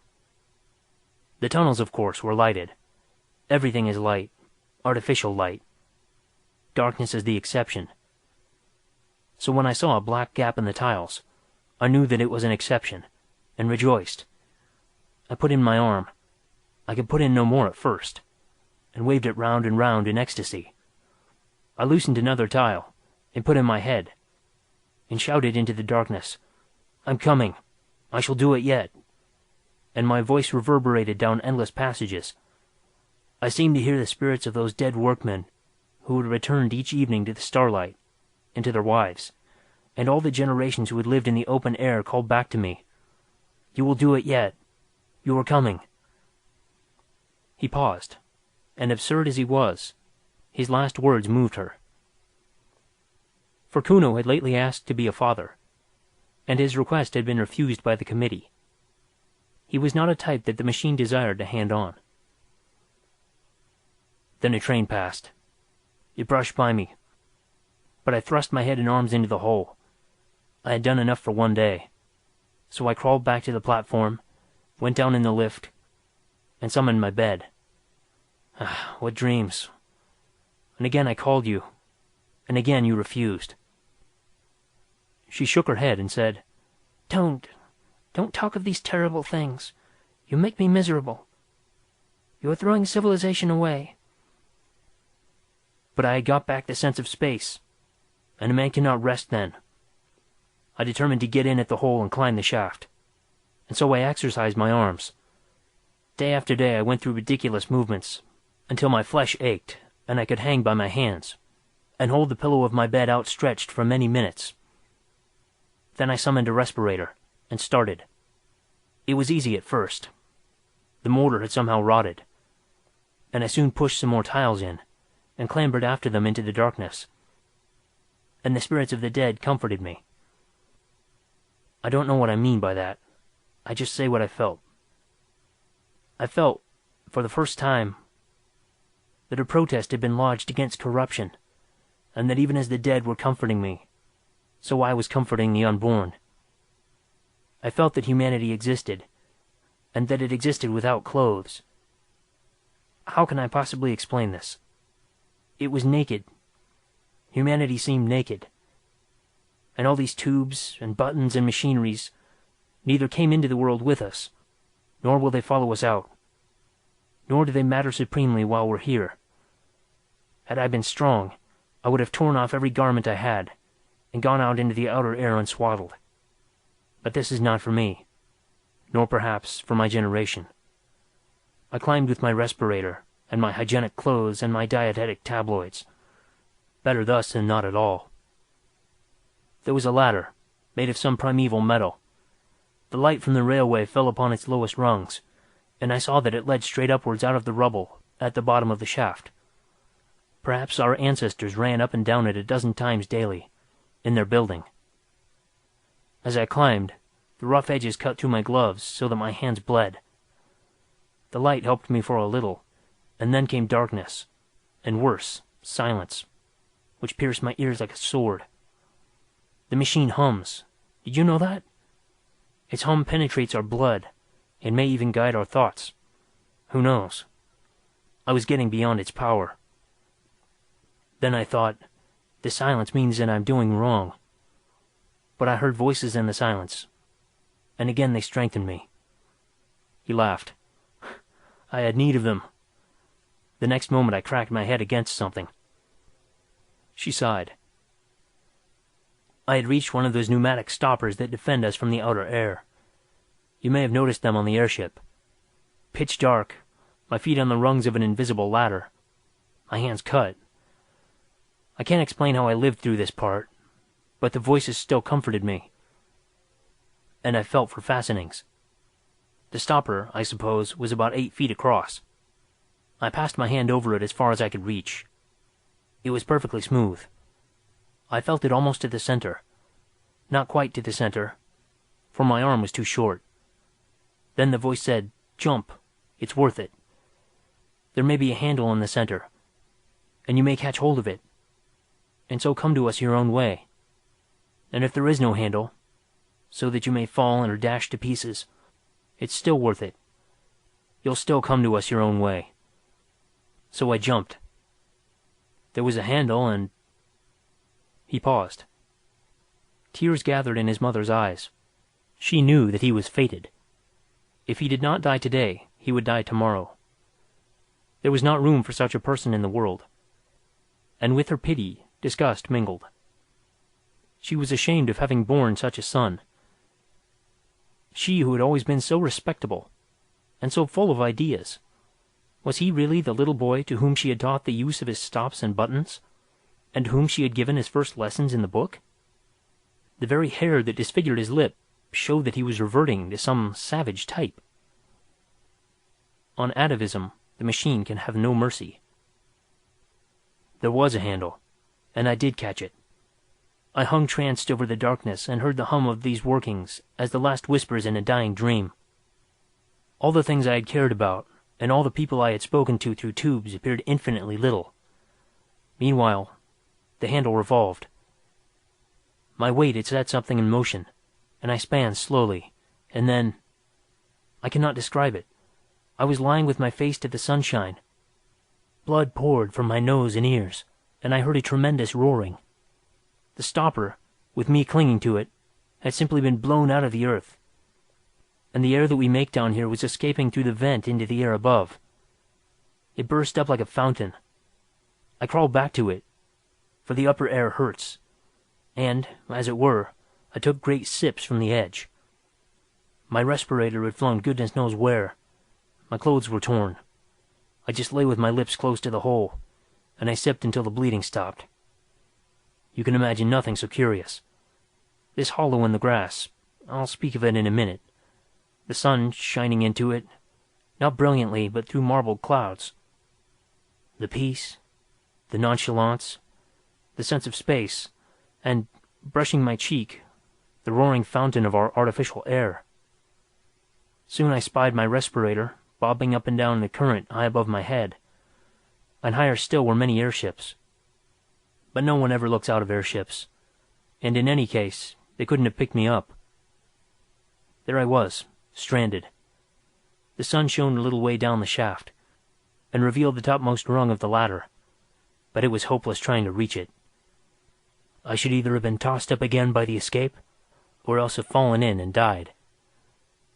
The tunnels, of course, were lighted. Everything is light, artificial light. Darkness is the exception. So when I saw a black gap in the tiles, I knew that it was an exception, and rejoiced. I put in my arm. I could put in no more at first, and waved it round and round in ecstasy. I loosened another tile, and put in my head, and shouted into the darkness, I'm coming. I shall do it yet. And my voice reverberated down endless passages. I seemed to hear the spirits of those dead workmen who had returned each evening to the starlight, and to their wives, and all the generations who had lived in the open air called back to me, You will do it yet. You are coming. He paused, and absurd as he was, his last words moved her. For Kuno had lately asked to be a father, and his request had been refused by the committee. He was not a type that the machine desired to hand on. Then a train passed. It brushed by me, but I thrust my head and arms into the hole. I had done enough for one day, so I crawled back to the platform, went down in the lift, and summoned my bed. Ah, what dreams. And again I called you, and again you refused. She shook her head and said, Don't talk of these terrible things. You make me miserable. You are throwing civilization away. But I had got back the sense of space, and a man cannot rest then. I determined to get in at the hole and climb the shaft, and so I exercised my arms. Day after day I went through ridiculous movements, until my flesh ached, and I could hang by my hands, and hold the pillow of my bed outstretched for many minutes. Then I summoned a respirator, and started. It was easy at first. The mortar had somehow rotted, and I soon pushed some more tiles in, and clambered after them into the darkness. And the spirits of the dead comforted me. I don't know what I mean by that. I just say what I felt. I felt, for the first time, that a protest had been lodged against corruption, and that even as the dead were comforting me, so I was comforting the unborn. I felt that humanity existed, and that it existed without clothes. How can I possibly explain this? It was naked. Humanity seemed naked. And all these tubes and buttons and machineries neither came into the world with us, nor will they follow us out. Nor do they matter supremely while we're here. Had I been strong, I would have torn off every garment I had, and gone out into the outer air unswaddled. But this is not for me, nor perhaps for my generation. I climbed with my respirator, and my hygienic clothes, and my dietetic tabloids. Better thus than not at all. There was a ladder, made of some primeval metal. The light from the railway fell upon its lowest rungs, and I saw that it led straight upwards out of the rubble at the bottom of the shaft. Perhaps our ancestors ran up and down it a dozen times daily, in their building. As I climbed, the rough edges cut through my gloves so that my hands bled. The light helped me for a little, and then came darkness, and worse, silence, which pierced my ears like a sword. The machine hums. Did you know that? Its hum penetrates our blood, and may even guide our thoughts. Who knows? I was getting beyond its power. Then I thought, the silence means that I'm doing wrong. But I heard voices in the silence, and again they strengthened me. He laughed. I had need of them. The next moment I cracked my head against something. She sighed. I had reached one of those pneumatic stoppers that defend us from the outer air. You may have noticed them on the airship. Pitch dark, my feet on the rungs of an invisible ladder, my hands cut. I can't explain how I lived through this part, but the voices still comforted me. And I felt for fastenings. The stopper, I suppose, was about 8 feet across. I passed my hand over it as far as I could reach. It was perfectly smooth. I felt it almost to the center. Not quite to the center, for my arm was too short. Then the voice said, "Jump. It's worth it. There may be a handle in the center, and you may catch hold of it, and so come to us your own way. And if there is no handle, so that you may fall and are dashed to pieces, it's still worth it. You'll still come to us your own way." So I jumped. There was a handle, and... He paused. Tears gathered in his mother's eyes. She knew that he was fated. If he did not die today, he would die tomorrow. There was not room for such a person in the world. And with her pity, disgust mingled. She was ashamed of having borne such a son. She who had always been so respectable, and so full of ideas. Was he really the little boy to whom she had taught the use of his stops and buttons, and to whom she had given his first lessons in the book? The very hair that disfigured his lip showed that he was reverting to some savage type. On atavism, the machine can have no mercy. There was a handle, and I did catch it. I hung tranced over the darkness and heard the hum of these workings as the last whispers in a dying dream. All the things I had cared about, and all the people I had spoken to through tubes appeared infinitely little. Meanwhile, the handle revolved. My weight had set something in motion, and I span slowly, and then... I cannot describe it. I was lying with my face to the sunshine. Blood poured from my nose and ears, and I heard a tremendous roaring. The stopper, with me clinging to it, had simply been blown out of the earth, and the air that we make down here was escaping through the vent into the air above. It burst up like a fountain. I crawled back to it, for the upper air hurts, and, as it were, I took great sips from the edge. My respirator had flown goodness knows where. My clothes were torn. I just lay with my lips close to the hole, and I sipped until the bleeding stopped. You can imagine nothing so curious. This hollow in the grass, I'll speak of it in a minute. The sun shining into it, not brilliantly, but through marbled clouds. The peace, the nonchalance, the sense of space, and, brushing my cheek, the roaring fountain of our artificial air. Soon I spied my respirator bobbing up and down the current high above my head, and higher still were many airships. But no one ever looks out of airships, and in any case, they couldn't have picked me up. There I was, stranded. The sun shone a little way down the shaft, and revealed the topmost rung of the ladder, but it was hopeless trying to reach it. I should either have been tossed up again by the escape, or else have fallen in and died.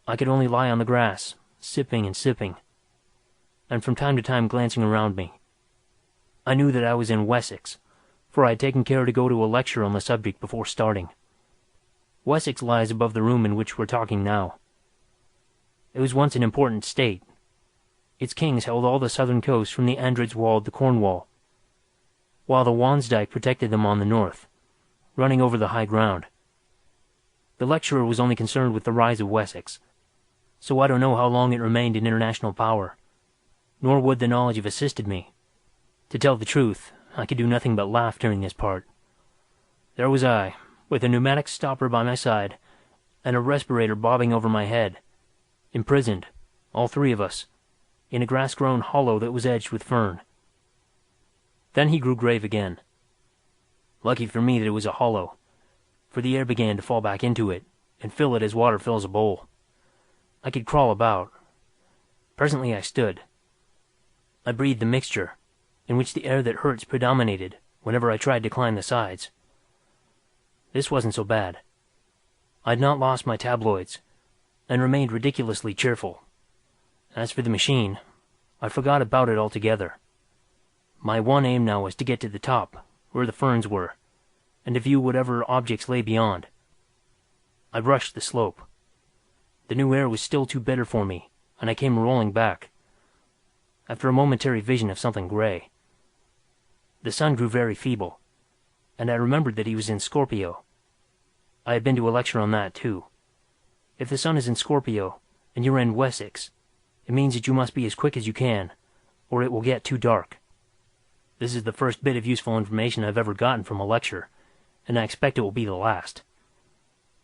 I could only lie on the grass, sipping and sipping, and from time to time glancing around me. I knew that I was in Wessex, for I had taken care to go to a lecture on the subject before starting. Wessex lies above the room in which we're talking now. It was once an important state. Its kings held all the southern coast from the Andredswald to Cornwall, while the Wansdyke protected them on the north, running over the high ground. The lecturer was only concerned with the rise of Wessex, so I don't know how long it remained in international power, nor would the knowledge have assisted me. To tell the truth, I could do nothing but laugh during this part. There was I, with a pneumatic stopper by my side, and a respirator bobbing over my head, imprisoned, all three of us, in a grass-grown hollow that was edged with fern. Then he grew grave again. Lucky for me that it was a hollow, for the air began to fall back into it, and fill it as water fills a bowl. I could crawl about. Presently I stood. I breathed the mixture, in which the air that hurts predominated whenever I tried to climb the sides. This wasn't so bad. I had not lost my tabloids, and remained ridiculously cheerful. As for the machine, I forgot about it altogether. My one aim now was to get to the top, where the ferns were, and to view whatever objects lay beyond. I rushed the slope. The new air was still too bitter for me, and I came rolling back, after a momentary vision of something gray. The sun grew very feeble, and I remembered that he was in Scorpio. I had been to a lecture on that, too. If the sun is in Scorpio, and you're in Wessex, it means that you must be as quick as you can, or it will get too dark. This is the first bit of useful information I've ever gotten from a lecture, and I expect it will be the last.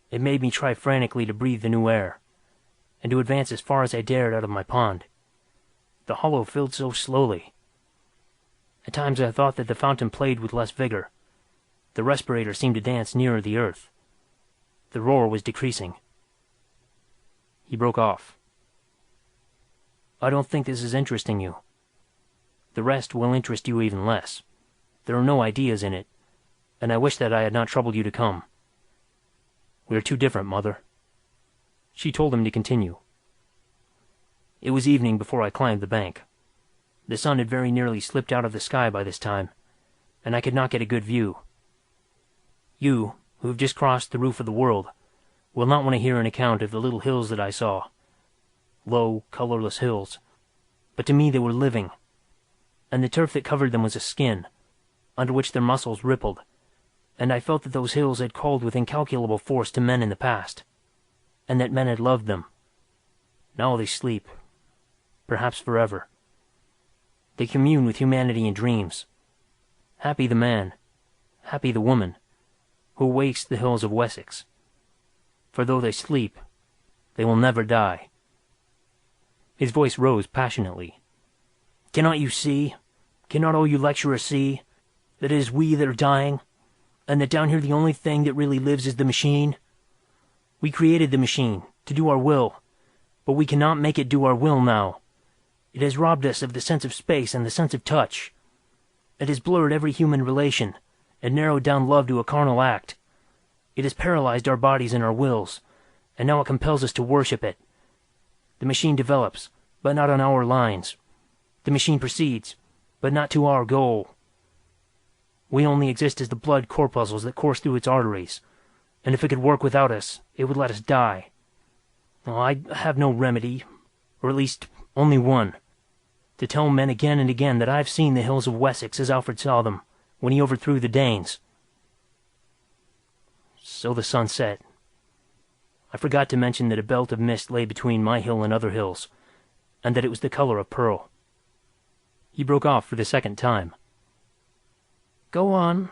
It made me try frantically to breathe the new air, and to advance as far as I dared out of my pond. The hollow filled so slowly. At times I thought that the fountain played with less vigor. The respirator seemed to dance nearer the earth. The roar was decreasing. He broke off. I don't think this is interesting you. The rest will interest you even less. There are no ideas in it, and I wish that I had not troubled you to come. We are too different, Mother. She told him to continue. It was evening before I climbed the bank. The sun had very nearly slipped out of the sky by this time, and I could not get a good view. You, who have just crossed the roof of the world, will not want to hear an account of the little hills that I saw. Low, colorless hills. But to me they were living, and the turf that covered them was a skin, under which their muscles rippled, and I felt that those hills had called with incalculable force to men in the past, and that men had loved them. Now they sleep, perhaps forever. They commune with humanity in dreams. Happy the man, happy the woman, who wakes the hills of Wessex. For though they sleep, they will never die. His voice rose passionately. Cannot you see, cannot all you lecturers see, that it is we that are dying, and that down here the only thing that really lives is the machine? We created the machine, to do our will, but we cannot make it do our will now. It has robbed us of the sense of space and the sense of touch. It has blurred every human relation, and narrowed down love to a carnal act. It has paralyzed our bodies and our wills, and now it compels us to worship it. The machine develops, but not on our lines. The machine proceeds, but not to our goal. We only exist as the blood corpuscles that course through its arteries, and if it could work without us, it would let us die. Oh, I have no remedy, or at least only one, to tell men again and again that I've seen the hills of Wessex as Alfred saw them when he overthrew the Danes. So the sun set. I forgot to mention that a belt of mist lay between my hill and other hills, and that it was the color of pearl. He broke off for the second time. Go on,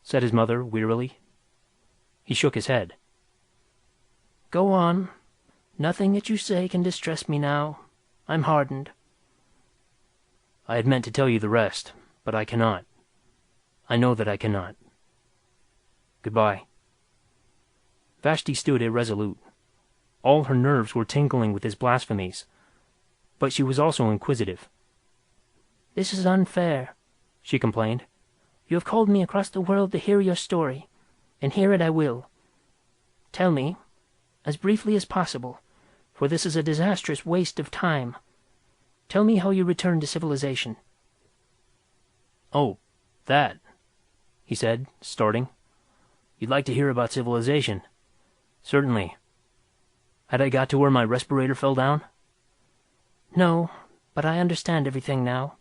said his mother wearily. He shook his head. Go on. Nothing that you say can distress me now. I'm hardened. I had meant to tell you the rest, but I cannot. I know that I cannot. Goodbye. Vashti stood irresolute. All her nerves were tingling with his blasphemies, but she was also inquisitive. This is unfair, she complained. You have called me across the world to hear your story, and hear it I will. Tell me, as briefly as possible, for this is a disastrous waste of time. Tell me how you returned to civilization. Oh, that, he said, starting. You'd like to hear about civilization? Certainly. Had I got to where my respirator fell down? No, but I understand everything now.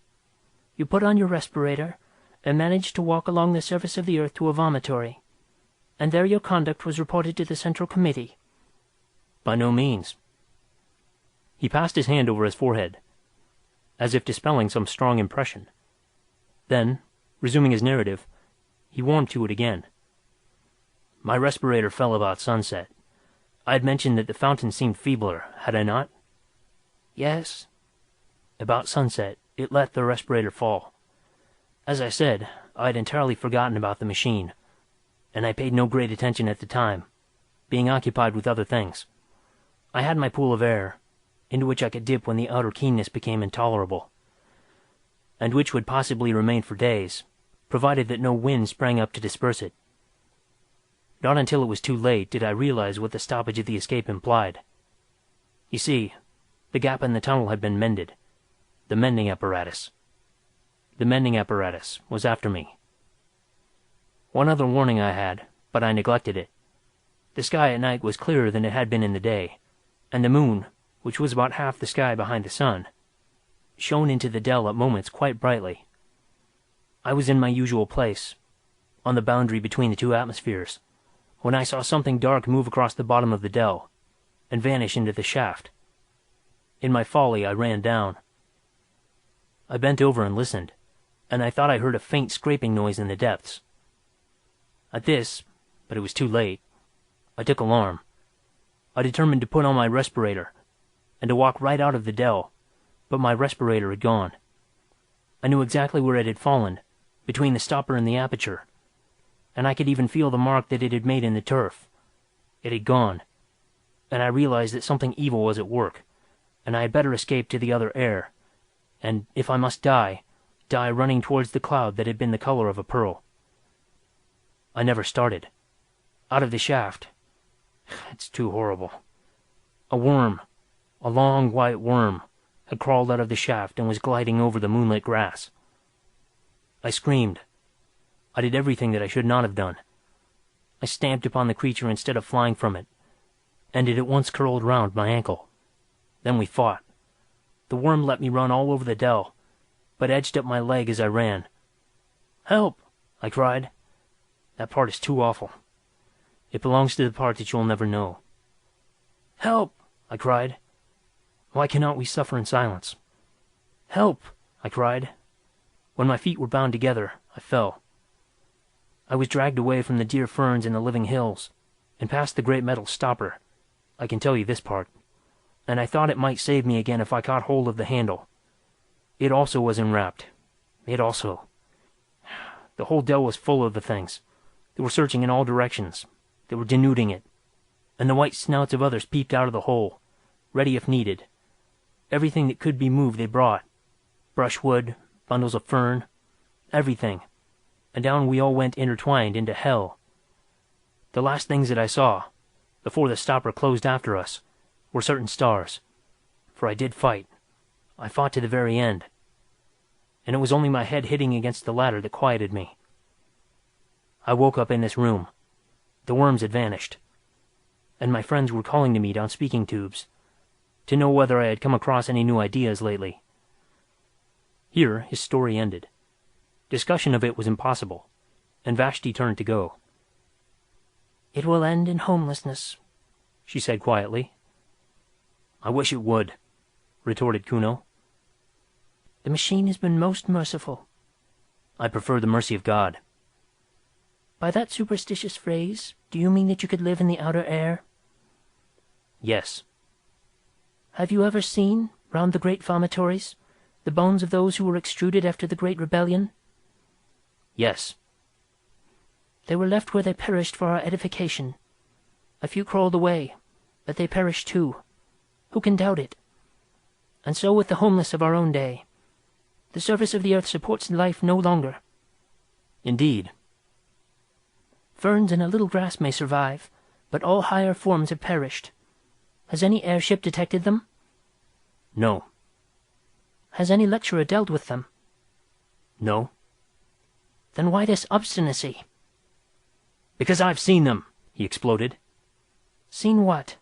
You put on your respirator, and managed to walk along the surface of the earth to a vomitory, and there your conduct was reported to the Central Committee. By no means. He passed his hand over his forehead, as if dispelling some strong impression. Then, resuming his narrative, he warmed to it again. My respirator fell about sunset. I had mentioned that the fountain seemed feebler, had I not? Yes. About sunset, it let the respirator fall. As I said, I had entirely forgotten about the machine, and I paid no great attention at the time, being occupied with other things. I had my pool of air, into which I could dip when the outer keenness became intolerable, and which would possibly remain for days, provided that no wind sprang up to disperse it. Not until it was too late did I realize what the stoppage of the escape implied. You see, the gap in the tunnel had been mended. The mending apparatus. The mending apparatus was after me. One other warning I had, but I neglected it. The sky at night was clearer than it had been in the day, and the moon, which was about half the sky behind the sun, shone into the dell at moments quite brightly. I was in my usual place, on the boundary between the two atmospheres, when I saw something dark move across the bottom of the dell, and vanish into the shaft. In my folly I ran down. I bent over and listened, and I thought I heard a faint scraping noise in the depths. At this, but it was too late, I took alarm. I determined to put on my respirator and to walk right out of the dell, but my respirator had gone. I knew exactly where it had fallen, between the stopper and the aperture, and I could even feel the mark that it had made in the turf. It had gone, and I realized that something evil was at work, and I had better escape to the other air, and, if I must die, die running towards the cloud that had been the color of a pearl. I never started. Out of the shaft. It's too horrible. A worm, a long white worm, had crawled out of the shaft and was gliding over the moonlit grass. I screamed. I did everything that I should not have done. I stamped upon the creature instead of flying from it, and it at once curled round my ankle. Then we fought. The worm let me run all over the dell, but edged up my leg as I ran. "Help!" I cried. That part is too awful. It belongs to the part that you'll never know. "Help!" I cried. Why cannot we suffer in silence? "Help!" I cried. When my feet were bound together, I fell. I was dragged away from the dear ferns and the living hills, and past the great metal stopper. I can tell you this part. And I thought it might save me again if I caught hold of the handle. It also was enwrapped. It also. The whole dell was full of the things. They were searching in all directions. They were denuding it. And the white snouts of others peeped out of the hole, ready if needed. Everything that could be moved they brought. Brushwood, bundles of fern, everything. And down we all went intertwined into hell. The last things that I saw, before the stopper closed after us, were certain stars. For I did fight. I fought to the very end. And it was only my head hitting against the ladder that quieted me. I woke up in this room. The worms had vanished. And my friends were calling to me down speaking tubes, to know whether I had come across any new ideas lately. Here his story ended. Discussion of it was impossible, and Vashti turned to go. "It will end in homelessness," she said quietly. "I wish it would," retorted Kuno. "The machine has been most merciful." "I prefer the mercy of God." "By that superstitious phrase, do you mean that you could live in the outer air?" "Yes." "Have you ever seen, round the great vomitories, the bones of those who were extruded after the Great Rebellion?" "Yes." "They were left where they perished for our edification. A few crawled away, but they perished too. Who can doubt it? And so with the homeless of our own day. The surface of the earth supports life no longer." "Indeed." "Ferns and a little grass may survive, but all higher forms have perished. Has any airship detected them?" "No." "Has any lecturer dealt with them?" "No." "Then why this obstinacy?" "Because I've seen them," he exploded. "Seen what?"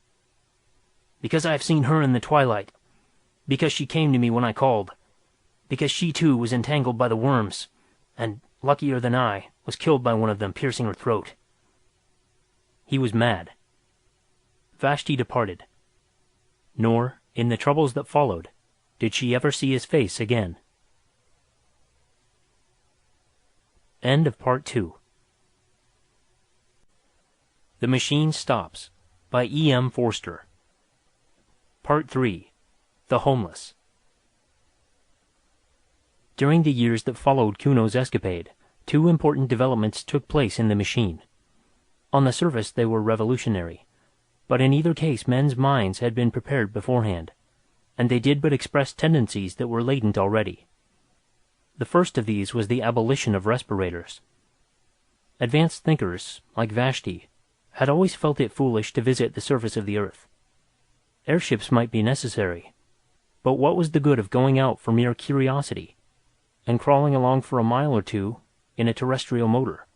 "Because I have seen her in the twilight. Because she came to me when I called. Because she, too, was entangled by the worms, and, luckier than I, was killed by one of them piercing her throat." He was mad. Vashti departed. Nor, in the troubles that followed, did she ever see his face again. End of Part 2. The Machine Stops by E.M. Forster. Part 3. The Homeless. During the years that followed Kuno's escapade, two important developments took place in the machine. On the surface they were revolutionary, but in either case men's minds had been prepared beforehand, and they did but express tendencies that were latent already. The first of these was the abolition of respirators. Advanced thinkers, like Vashti, had always felt it foolish to visit the surface of the earth. Airships might be necessary, but what was the good of going out for mere curiosity, and crawling along for a mile or two in a terrestrial motor?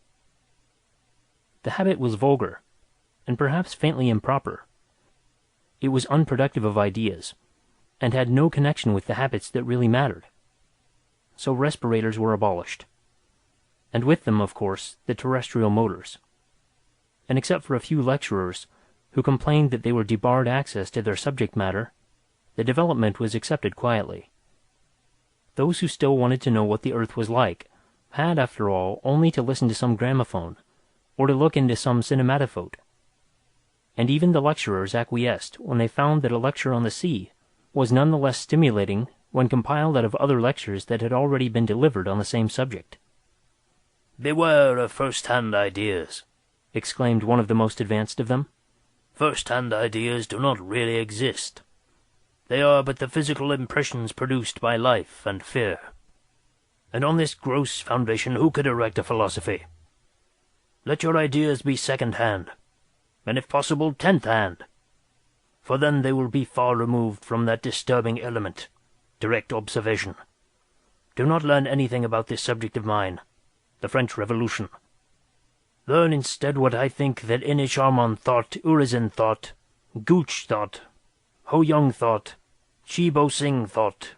The habit was vulgar, and perhaps faintly improper. It was unproductive of ideas, and had no connection with the habits that really mattered. So respirators were abolished. And with them, of course, the terrestrial motors. And except for a few lecturers who complained that they were debarred access to their subject matter, the development was accepted quietly. Those who still wanted to know what the Earth was like had, after all, only to listen to some gramophone, or to look into some cinematophote. And even the lecturers acquiesced when they found that a lecture on the sea was none the less stimulating when compiled out of other lectures that had already been delivered on the same subject. "Beware of first-hand ideas," exclaimed one of the most advanced of them. "First-hand ideas do not really exist. They are but the physical impressions produced by life and fear. And on this gross foundation who could erect a philosophy? Let your ideas be second-hand, and if possible tenth-hand, for then they will be far removed from that disturbing element, direct observation. Do not learn anything about this subject of mine, the French Revolution. Learn instead what I think that Inisharmon thought, Urizen thought, Gooch thought, Ho Young thought, Chi Bo Sing thought,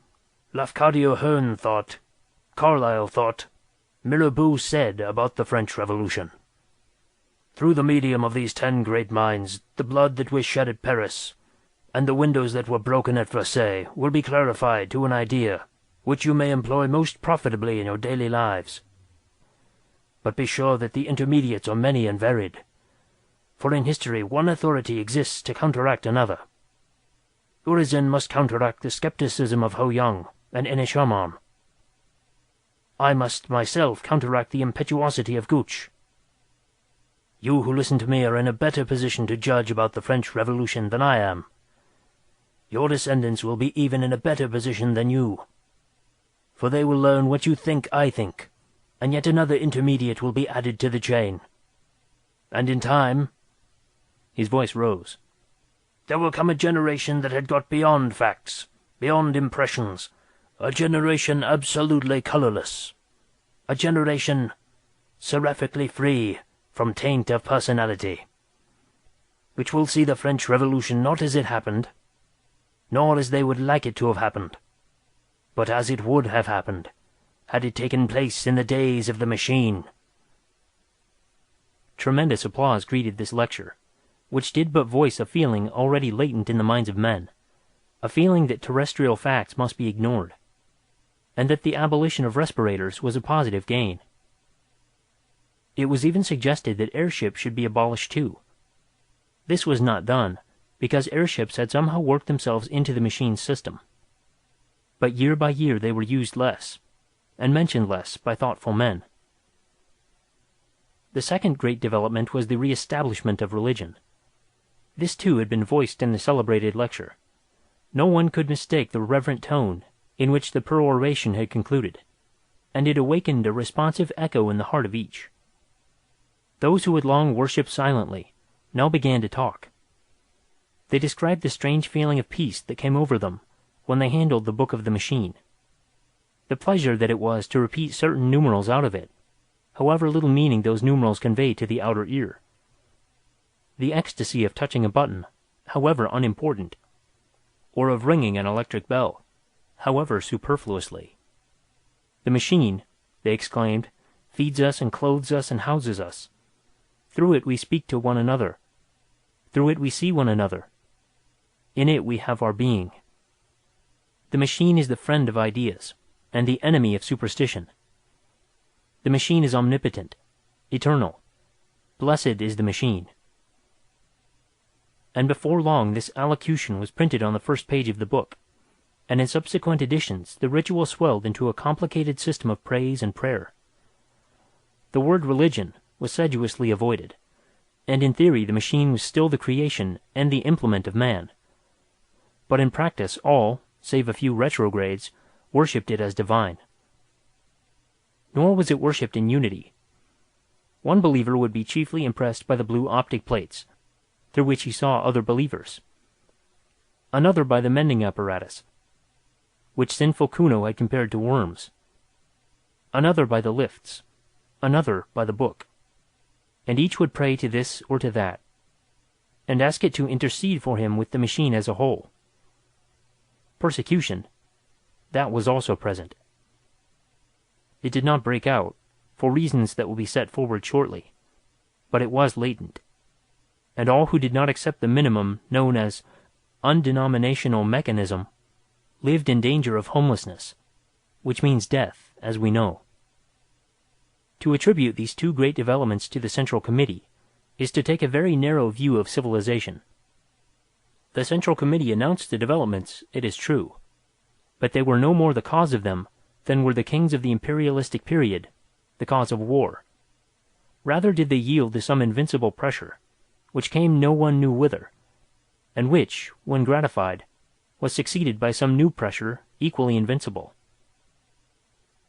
Lafcadio Hearn thought, Carlyle thought, Mirabeau said about the French Revolution. Through the medium of these 10 great minds, the blood that was shed at Paris, and the windows that were broken at Versailles, will be clarified to an idea which you may employ most profitably in your daily lives. But be sure that the intermediates are many and varied, for in history one authority exists to counteract another. Urizen must counteract the skepticism of Ho Young and Inisharmon. I must myself counteract the impetuosity of Gooch. You who listen to me are in a better position to judge about the French Revolution than I am. Your descendants will be even in a better position than you, for they will learn what you think I think, and yet another intermediate will be added to the chain. And in time," his voice rose, "there will come a generation that had got beyond facts, beyond impressions, a generation absolutely colorless, a generation seraphically free from taint of personality, which will see the French Revolution not as it happened, nor as they would like it to have happened, but as it would have happened, had it taken place in the days of the machine." Tremendous applause greeted this lecture, which did but voice a feeling already latent in the minds of men, a feeling that terrestrial facts must be ignored, and that the abolition of respirators was a positive gain. It was even suggested that airships should be abolished too. This was not done, because airships had somehow worked themselves into the machine's system. But year by year they were used less, and mentioned less by thoughtful men. The second great development was the re-establishment of religion. This too had been voiced in the celebrated lecture. No one could mistake the reverent tone in which the peroration had concluded, and it awakened a responsive echo in the heart of each. Those who had long worshipped silently now began to talk. They described the strange feeling of peace that came over them when they handled the book of the machine, the pleasure that it was to repeat certain numerals out of it, however little meaning those numerals convey to the outer ear, the ecstasy of touching a button, however unimportant, or of ringing an electric bell, however superfluously. The machine, they exclaimed, feeds us and clothes us and houses us. Through it we speak to one another. Through it we see one another. In it we have our being. The machine is the friend of ideas, and the enemy of superstition. The machine is omnipotent, eternal. Blessed is the machine. And before long this allocution was printed on the first page of the book, and in subsequent editions the ritual swelled into a complicated system of praise and prayer. The word religion was sedulously avoided, and in theory the machine was still the creation and the implement of man. But in practice all, save a few retrogrades, worshipped it as divine. Nor was it worshipped in unity. One believer would be chiefly impressed by the blue optic plates, through which he saw other believers. Another by the mending apparatus, which sinful Kuno had compared to worms. Another by the lifts. Another by the book. And each would pray to this or to that, and ask it to intercede for him with the machine as a whole. Persecution, that was also present. It did not break out, for reasons that will be set forward shortly, but it was latent, and all who did not accept the minimum known as undenominational mechanism lived in danger of homelessness, which means death, as we know. To attribute these two great developments to the Central Committee is to take a very narrow view of civilization. The Central Committee announced the developments, it is true, but they were no more the cause of them than were the kings of the imperialistic period the cause of war. Rather did they yield to some invincible pressure, which came no one knew whither, and which, when gratified, was succeeded by some new pressure equally invincible.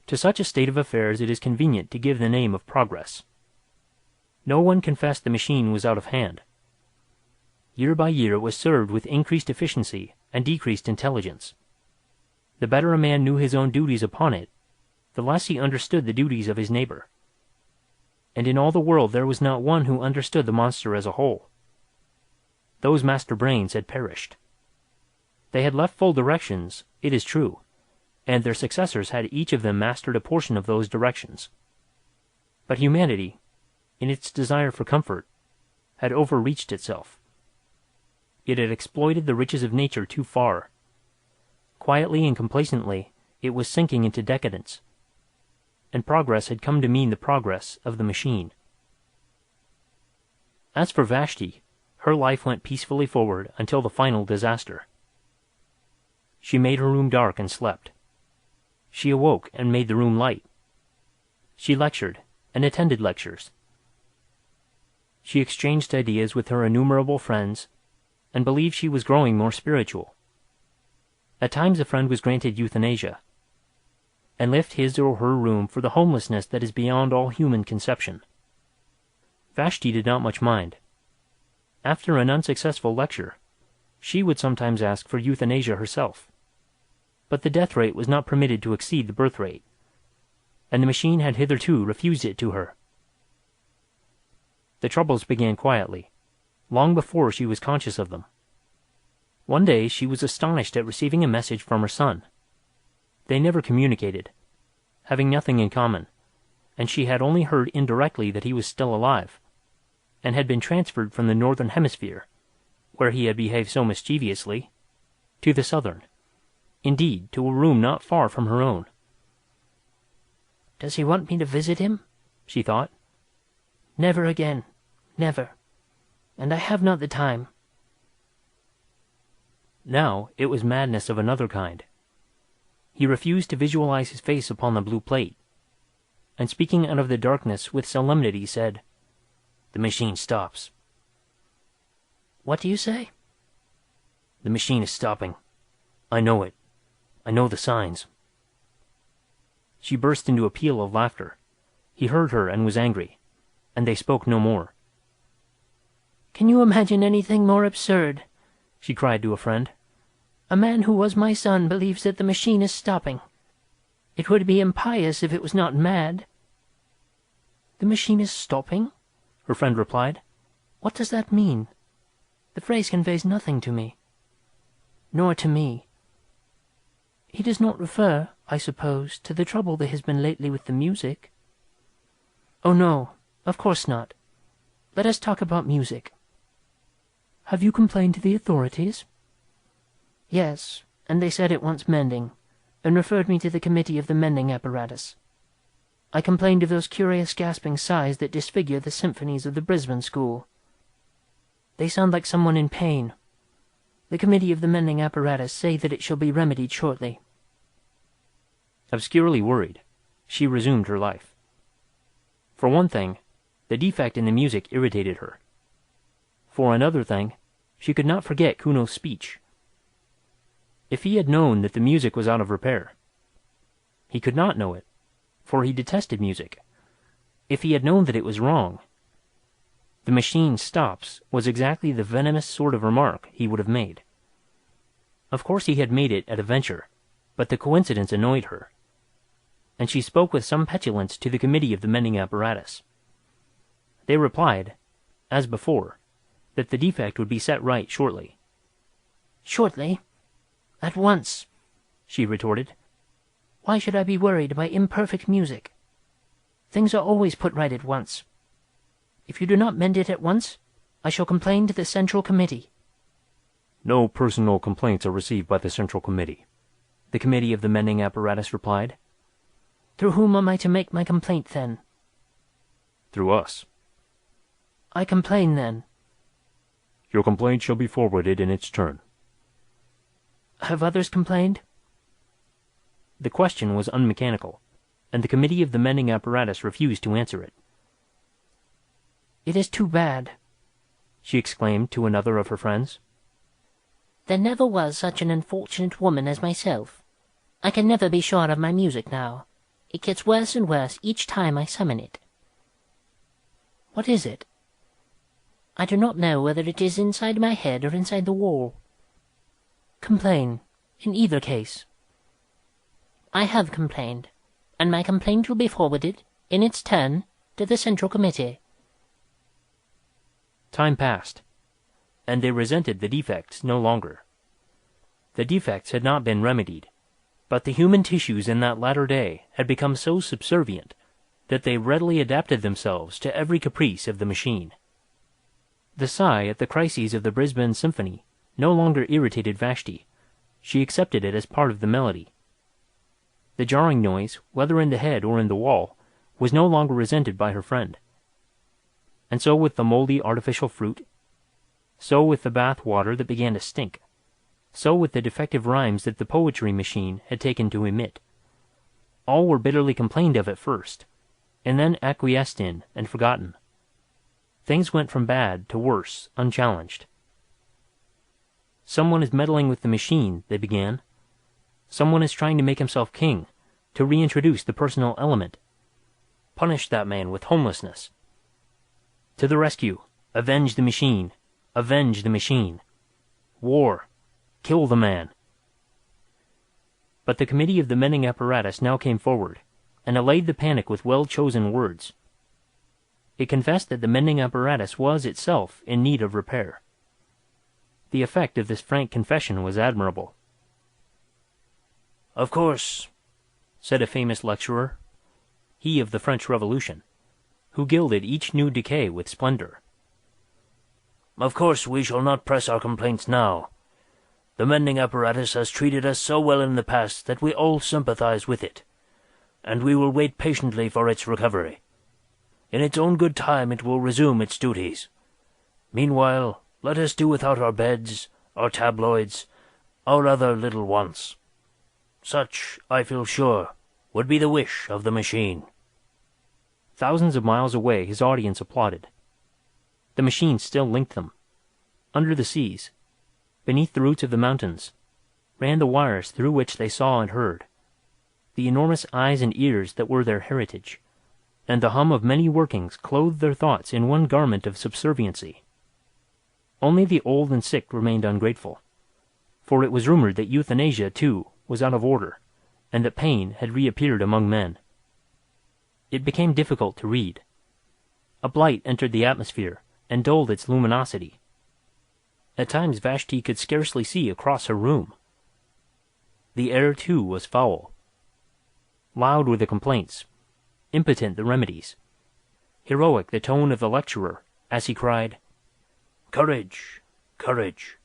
To such a state of affairs it is convenient to give the name of progress. No one confessed the machine was out of hand. Year by year it was served with increased efficiency and decreased intelligence. The better a man knew his own duties upon it, the less he understood the duties of his neighbor. And in all the world there was not one who understood the monster as a whole. Those master brains had perished. They had left full directions, it is true, and their successors had each of them mastered a portion of those directions. But humanity, in its desire for comfort, had overreached itself. It had exploited the riches of nature too far. Quietly and complacently, it was sinking into decadence. And progress had come to mean the progress of the machine. As for Vashti, her life went peacefully forward until the final disaster. She made her room dark and slept. She awoke and made the room light. She lectured and attended lectures. She exchanged ideas with her innumerable friends and believed she was growing more spiritual. At times a friend was granted euthanasia, and left his or her room for the homelessness that is beyond all human conception. Vashti did not much mind. After an unsuccessful lecture, she would sometimes ask for euthanasia herself. But the death rate was not permitted to exceed the birth rate, and the machine had hitherto refused it to her. The troubles began quietly, long before she was conscious of them. One day she was astonished at receiving a message from her son. They never communicated, having nothing in common, and she had only heard indirectly that he was still alive, and had been transferred from the northern hemisphere, where he had behaved so mischievously, to the southern, indeed to a room not far from her own. "Does he want me to visit him?" she thought. "Never again, never. And I have not the time." Now it was madness of another kind. He refused to visualize his face upon the blue plate, and speaking out of the darkness with solemnity said, "The machine stops." "What do you say?" "The machine is stopping. I know it. I know the signs." She burst into a peal of laughter. He heard her and was angry, and they spoke no more. "Can you imagine anything more absurd?" she cried to a friend. "A man who was my son believes that the machine is stopping. It would be impious if it was not mad." "The machine is stopping?" her friend replied. "What does that mean? The phrase conveys nothing to me." "Nor to me." "He does not refer, I suppose, to the trouble there has been lately with the music?" "Oh, no, of course not. Let us talk about music." "Have you complained to the authorities?" "Yes, and they said it wants mending, and referred me to the committee of the mending apparatus. I complained of those curious gasping sighs that disfigure the symphonies of the Brisbane school. They sound like someone in pain. The committee of the mending apparatus say that it shall be remedied shortly." Obscurely worried, she resumed her life. For one thing, the defect in the music irritated her. For another thing, she could not forget Kuno's speech. If he had known that the music was out of repair, he could not know it, for he detested music. If he had known that it was wrong, "The machine stops" was exactly the venomous sort of remark he would have made. Of course he had made it at a venture, but the coincidence annoyed her, and she spoke with some petulance to the committee of the mending apparatus. They replied, as before, that the defect would be set right shortly. "Shortly? At once," she retorted. "Why should I be worried by imperfect music? Things are always put right at once. If you do not mend it at once, I shall complain to the Central Committee." "No personal complaints are received by the Central Committee," the committee of the mending apparatus replied. "Through whom am I to make my complaint, then?" "Through us." "I complain, then." Your complaint shall be forwarded in its turn. Have others complained? The question was unmechanical, and the committee of the mending apparatus refused to answer it. It is too bad, she exclaimed to another of her friends. There never was such an unfortunate woman as myself. I can never be sure of my music now. It gets worse and worse each time I summon it. What is it? I do not know whether it is inside my head or inside the wall. Complain, in either case. I have complained, and my complaint will be forwarded, in its turn, to the Central Committee. Time passed, and they resented the defects no longer. The defects had not been remedied, but the human tissues in that latter day had become so subservient that they readily adapted themselves to every caprice of the machine. The sigh at the crises of the Brisbane Symphony no longer irritated Vashti. She accepted it as part of the melody. The jarring noise, whether in the head or in the wall, was no longer resented by her friend. And so with the moldy artificial fruit, so with the bath water that began to stink, so with the defective rhymes that the poetry machine had taken to emit. All were bitterly complained of at first, and then acquiesced in and forgotten. Things went from bad to worse, unchallenged. Someone is meddling with the machine, they began. Someone is trying to make himself king, to reintroduce the personal element. Punish that man with homelessness. To the rescue, avenge the machine, avenge the machine. War, kill the man. But the committee of the mending apparatus now came forward, and allayed the panic with well-chosen words. It confessed that the mending apparatus was itself in need of repair. The effect of this frank confession was admirable. Of course, said a famous lecturer, he of the French Revolution, who gilded each new decay with splendor. Of course we shall not press our complaints now. The mending apparatus has treated us so well in the past that we all sympathize with it, and we will wait patiently for its recovery. In its own good time it will resume its duties. Meanwhile, let us do without our beds, our tabloids, our other little wants. Such, I feel sure, would be the wish of the machine. Thousands of miles away his audience applauded. The machine still linked them. Under the seas, beneath the roots of the mountains, ran the wires through which they saw and heard, the enormous eyes and ears that were their heritage, and the hum of many workings clothed their thoughts in one garment of subserviency. Only the old and sick remained ungrateful, for it was rumored that euthanasia, too, was out of order, and that pain had reappeared among men. It became difficult to read. A blight entered the atmosphere and dulled its luminosity. At times Vashti could scarcely see across her room. The air, too, was foul. Loud were the complaints, impotent the remedies, heroic the tone of the lecturer as he cried, "Courage, courage!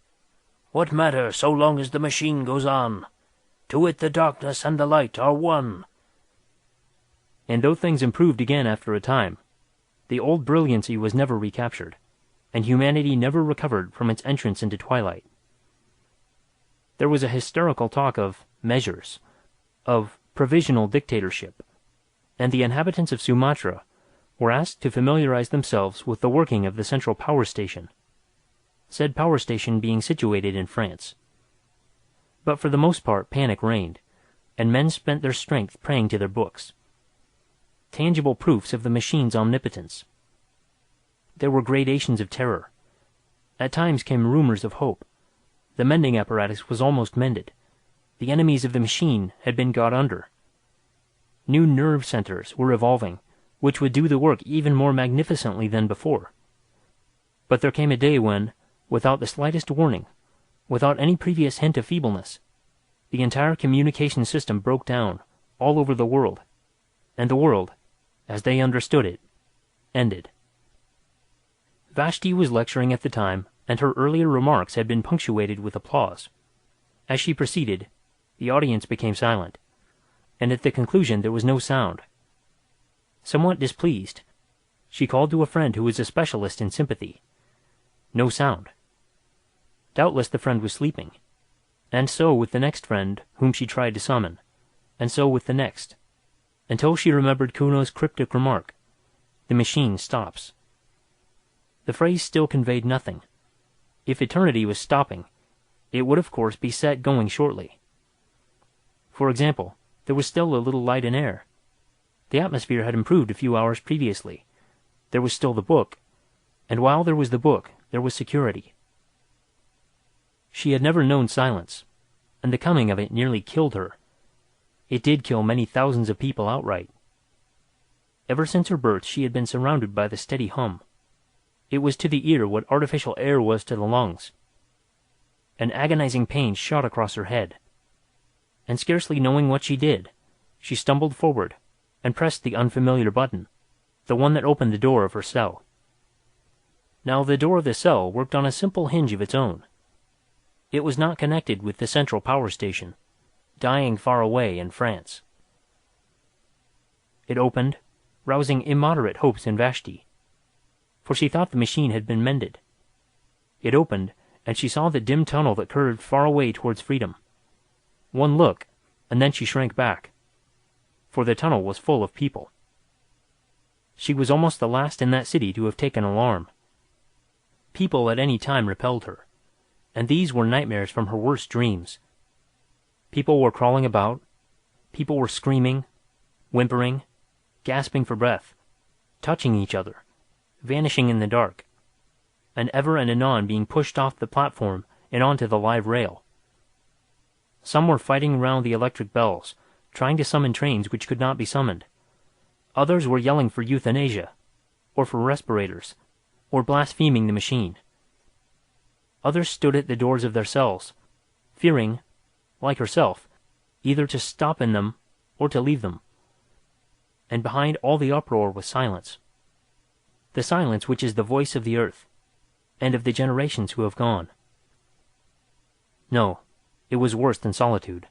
What matter so long as the machine goes on? To it the darkness and the light are one." And though things improved again after a time, the old brilliancy was never recaptured, and humanity never recovered from its entrance into twilight. There was a hysterical talk of measures, of provisional dictatorship, and the inhabitants of Sumatra were asked to familiarize themselves with the working of the central power station, said power station being situated in France. But for the most part panic reigned, and men spent their strength praying to their books. Tangible proofs of the machine's omnipotence. There were gradations of terror. At times came rumors of hope. The mending apparatus was almost mended. The enemies of the machine had been got under. New nerve centers were evolving, which would do the work even more magnificently than before. But there came a day when, without the slightest warning, without any previous hint of feebleness, the entire communication system broke down, all over the world, and the world, as they understood it, ended. Vashti was lecturing at the time, and her earlier remarks had been punctuated with applause. As she proceeded, the audience became silent, and at the conclusion there was no sound. Somewhat displeased, she called to a friend who was a specialist in sympathy. No sound. Doubtless the friend was sleeping. And so with the next friend whom she tried to summon, and so with the next, until she remembered Kuno's cryptic remark, "The machine stops." The phrase still conveyed nothing. If eternity was stopping, it would of course be set going shortly. For example, there was still a little light and air. The atmosphere had improved a few hours previously. There was still the book, and while there was the book, there was security. She had never known silence, and the coming of it nearly killed her. It did kill many thousands of people outright. Ever since her birth she had been surrounded by the steady hum. It was to the ear what artificial air was to the lungs. An agonizing pain shot across her head, and scarcely knowing what she did, she stumbled forward and pressed the unfamiliar button, the one that opened the door of her cell. Now the door of the cell worked on a simple hinge of its own. It was not connected with the central power station, dying far away in France. It opened, rousing immoderate hopes in Vashti, for she thought the machine had been mended. It opened, and she saw the dim tunnel that curved far away towards freedom. One look, and then she shrank back, for the tunnel was full of people. She was almost the last in that city to have taken alarm. People at any time repelled her, and these were nightmares from her worst dreams. People were crawling about, people were screaming, whimpering, gasping for breath, touching each other, vanishing in the dark, and ever and anon being pushed off the platform and onto the live rail. Some were fighting round the electric bells, trying to summon trains which could not be summoned. Others were yelling for euthanasia, or for respirators, or blaspheming the machine. Others stood at the doors of their cells, fearing, like herself, either to stop in them or to leave them. And behind all the uproar was silence. The silence which is the voice of the earth, and of the generations who have gone. No, it was worse than solitude.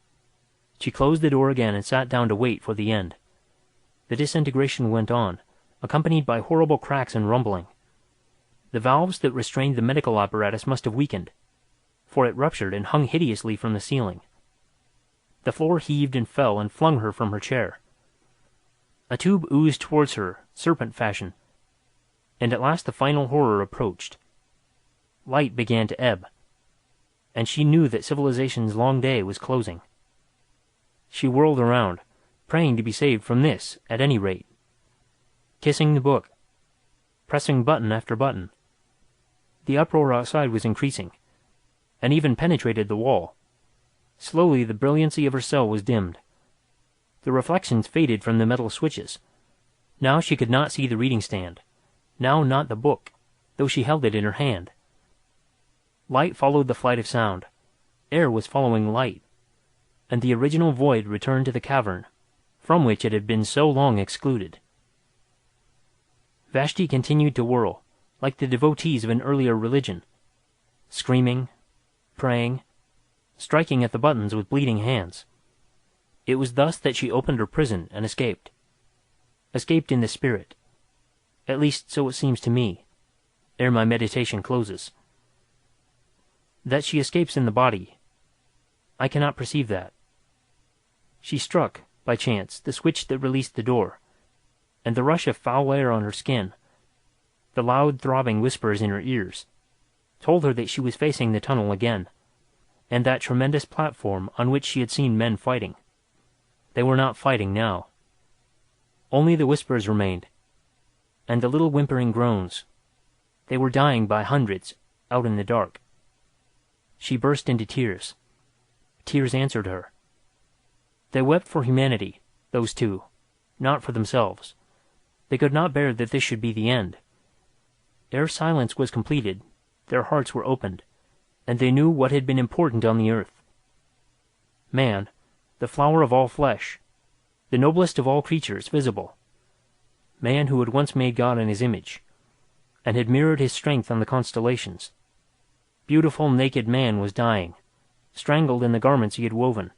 She closed the door again and sat down to wait for the end. The disintegration went on, accompanied by horrible cracks and rumbling. The valves that restrained the medical apparatus must have weakened, for it ruptured and hung hideously from the ceiling. The floor heaved and fell and flung her from her chair. A tube oozed towards her, serpent fashion, and at last the final horror approached. Light began to ebb, and she knew that civilization's long day was closing. She whirled around, praying to be saved from this at any rate. Kissing the book, pressing button after button. The uproar outside was increasing, and even penetrated the wall. Slowly the brilliancy of her cell was dimmed. The reflections faded from the metal switches. Now she could not see the reading stand, now not the book, though she held it in her hand. Light followed the flight of sound. Air was following light, and the original void returned to the cavern, from which it had been so long excluded. Vashti continued to whirl, like the devotees of an earlier religion, screaming, praying, striking at the buttons with bleeding hands. It was thus that she opened her prison and escaped. Escaped in the spirit. At least so it seems to me, ere my meditation closes. That she escapes in the body, I cannot perceive that. She struck, by chance, the switch that released the door, and the rush of foul air on her skin, the loud throbbing whispers in her ears, told her that she was facing the tunnel again, and that tremendous platform on which she had seen men fighting. They were not fighting now. Only the whispers remained, and the little whimpering groans. They were dying by hundreds, out in the dark. She burst into tears. Tears answered her. They wept for humanity, those two, not for themselves. They could not bear that this should be the end. Ere silence was completed, their hearts were opened, and they knew what had been important on the earth. Man, the flower of all flesh, the noblest of all creatures visible. Man who had once made God in his image, and had mirrored his strength on the constellations. Beautiful naked man was dying, strangled in the garments he had woven.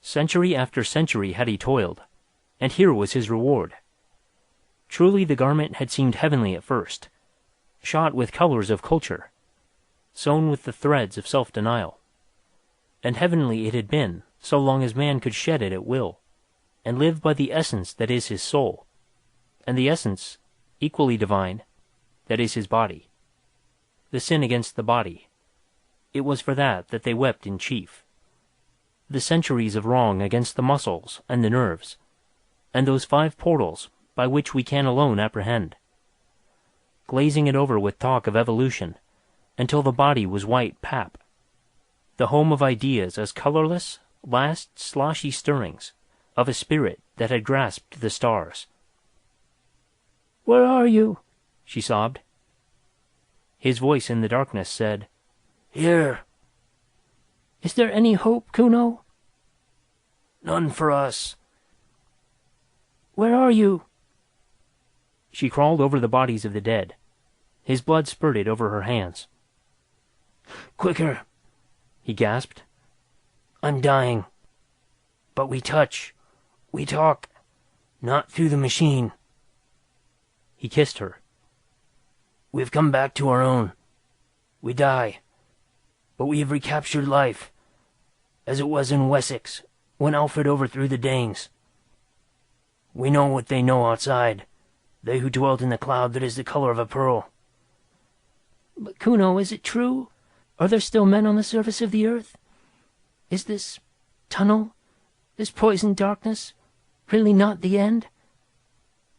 Century after century had he toiled, and here was his reward. Truly the garment had seemed heavenly at first, shot with colors of culture. sewn with the threads of self-denial. And heavenly it had been, so long as man could shed it at will, and live by the essence that is his soul, and the essence, equally divine, that is his body. The sin against the body, it was for that they wept in chief. The centuries of wrong against the muscles and the nerves, and those 5 portals by which we can alone apprehend. Glazing it over with talk of evolution, until the body was white pap, the home of ideas as colorless, last sloshy stirrings of a spirit that had grasped the stars. "Where are you?" she sobbed. His voice in the darkness said, "Here." "Is there any hope, Kuno?" "None for us." "Where are you?" She crawled over the bodies of the dead. His blood spurted over her hands. "Quicker," he gasped. "I'm dying. But we touch. We talk. Not through the machine." He kissed her. "We've come back to our own. We die. But we have recaptured life, as it was in Wessex, when Alfred overthrew the Danes. We know what they know outside, they who dwelt in the cloud that is the color of a pearl." "But Kuno, is it true? Are there still men on the surface of the earth? Is this tunnel, this poisoned darkness, really not the end?"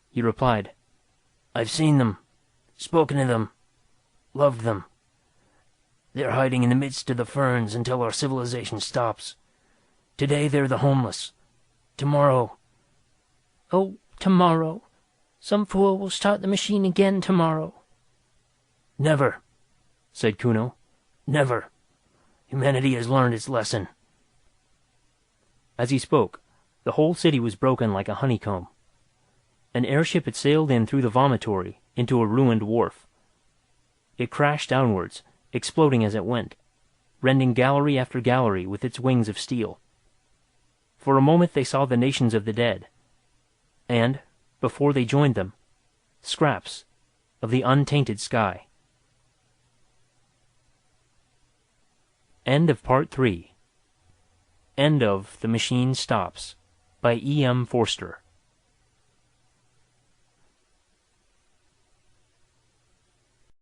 He replied, "I've seen them, spoken to them, loved them. They're hiding in the midst of the ferns until our civilization stops. Today they're the homeless. Tomorrow—" "Oh, tomorrow. Some fool will start the machine again tomorrow." "Never," said Kuno. "Never. Humanity has learned its lesson." As he spoke, the whole city was broken like a honeycomb. An airship had sailed in through the vomitory into a ruined wharf. It crashed downwards, exploding as it went, rending gallery after gallery with its wings of steel. For a moment they saw the nations of the dead, and, before they joined them, scraps of the untainted sky. End of Part 3. End of The Machine Stops by E. M. Forster.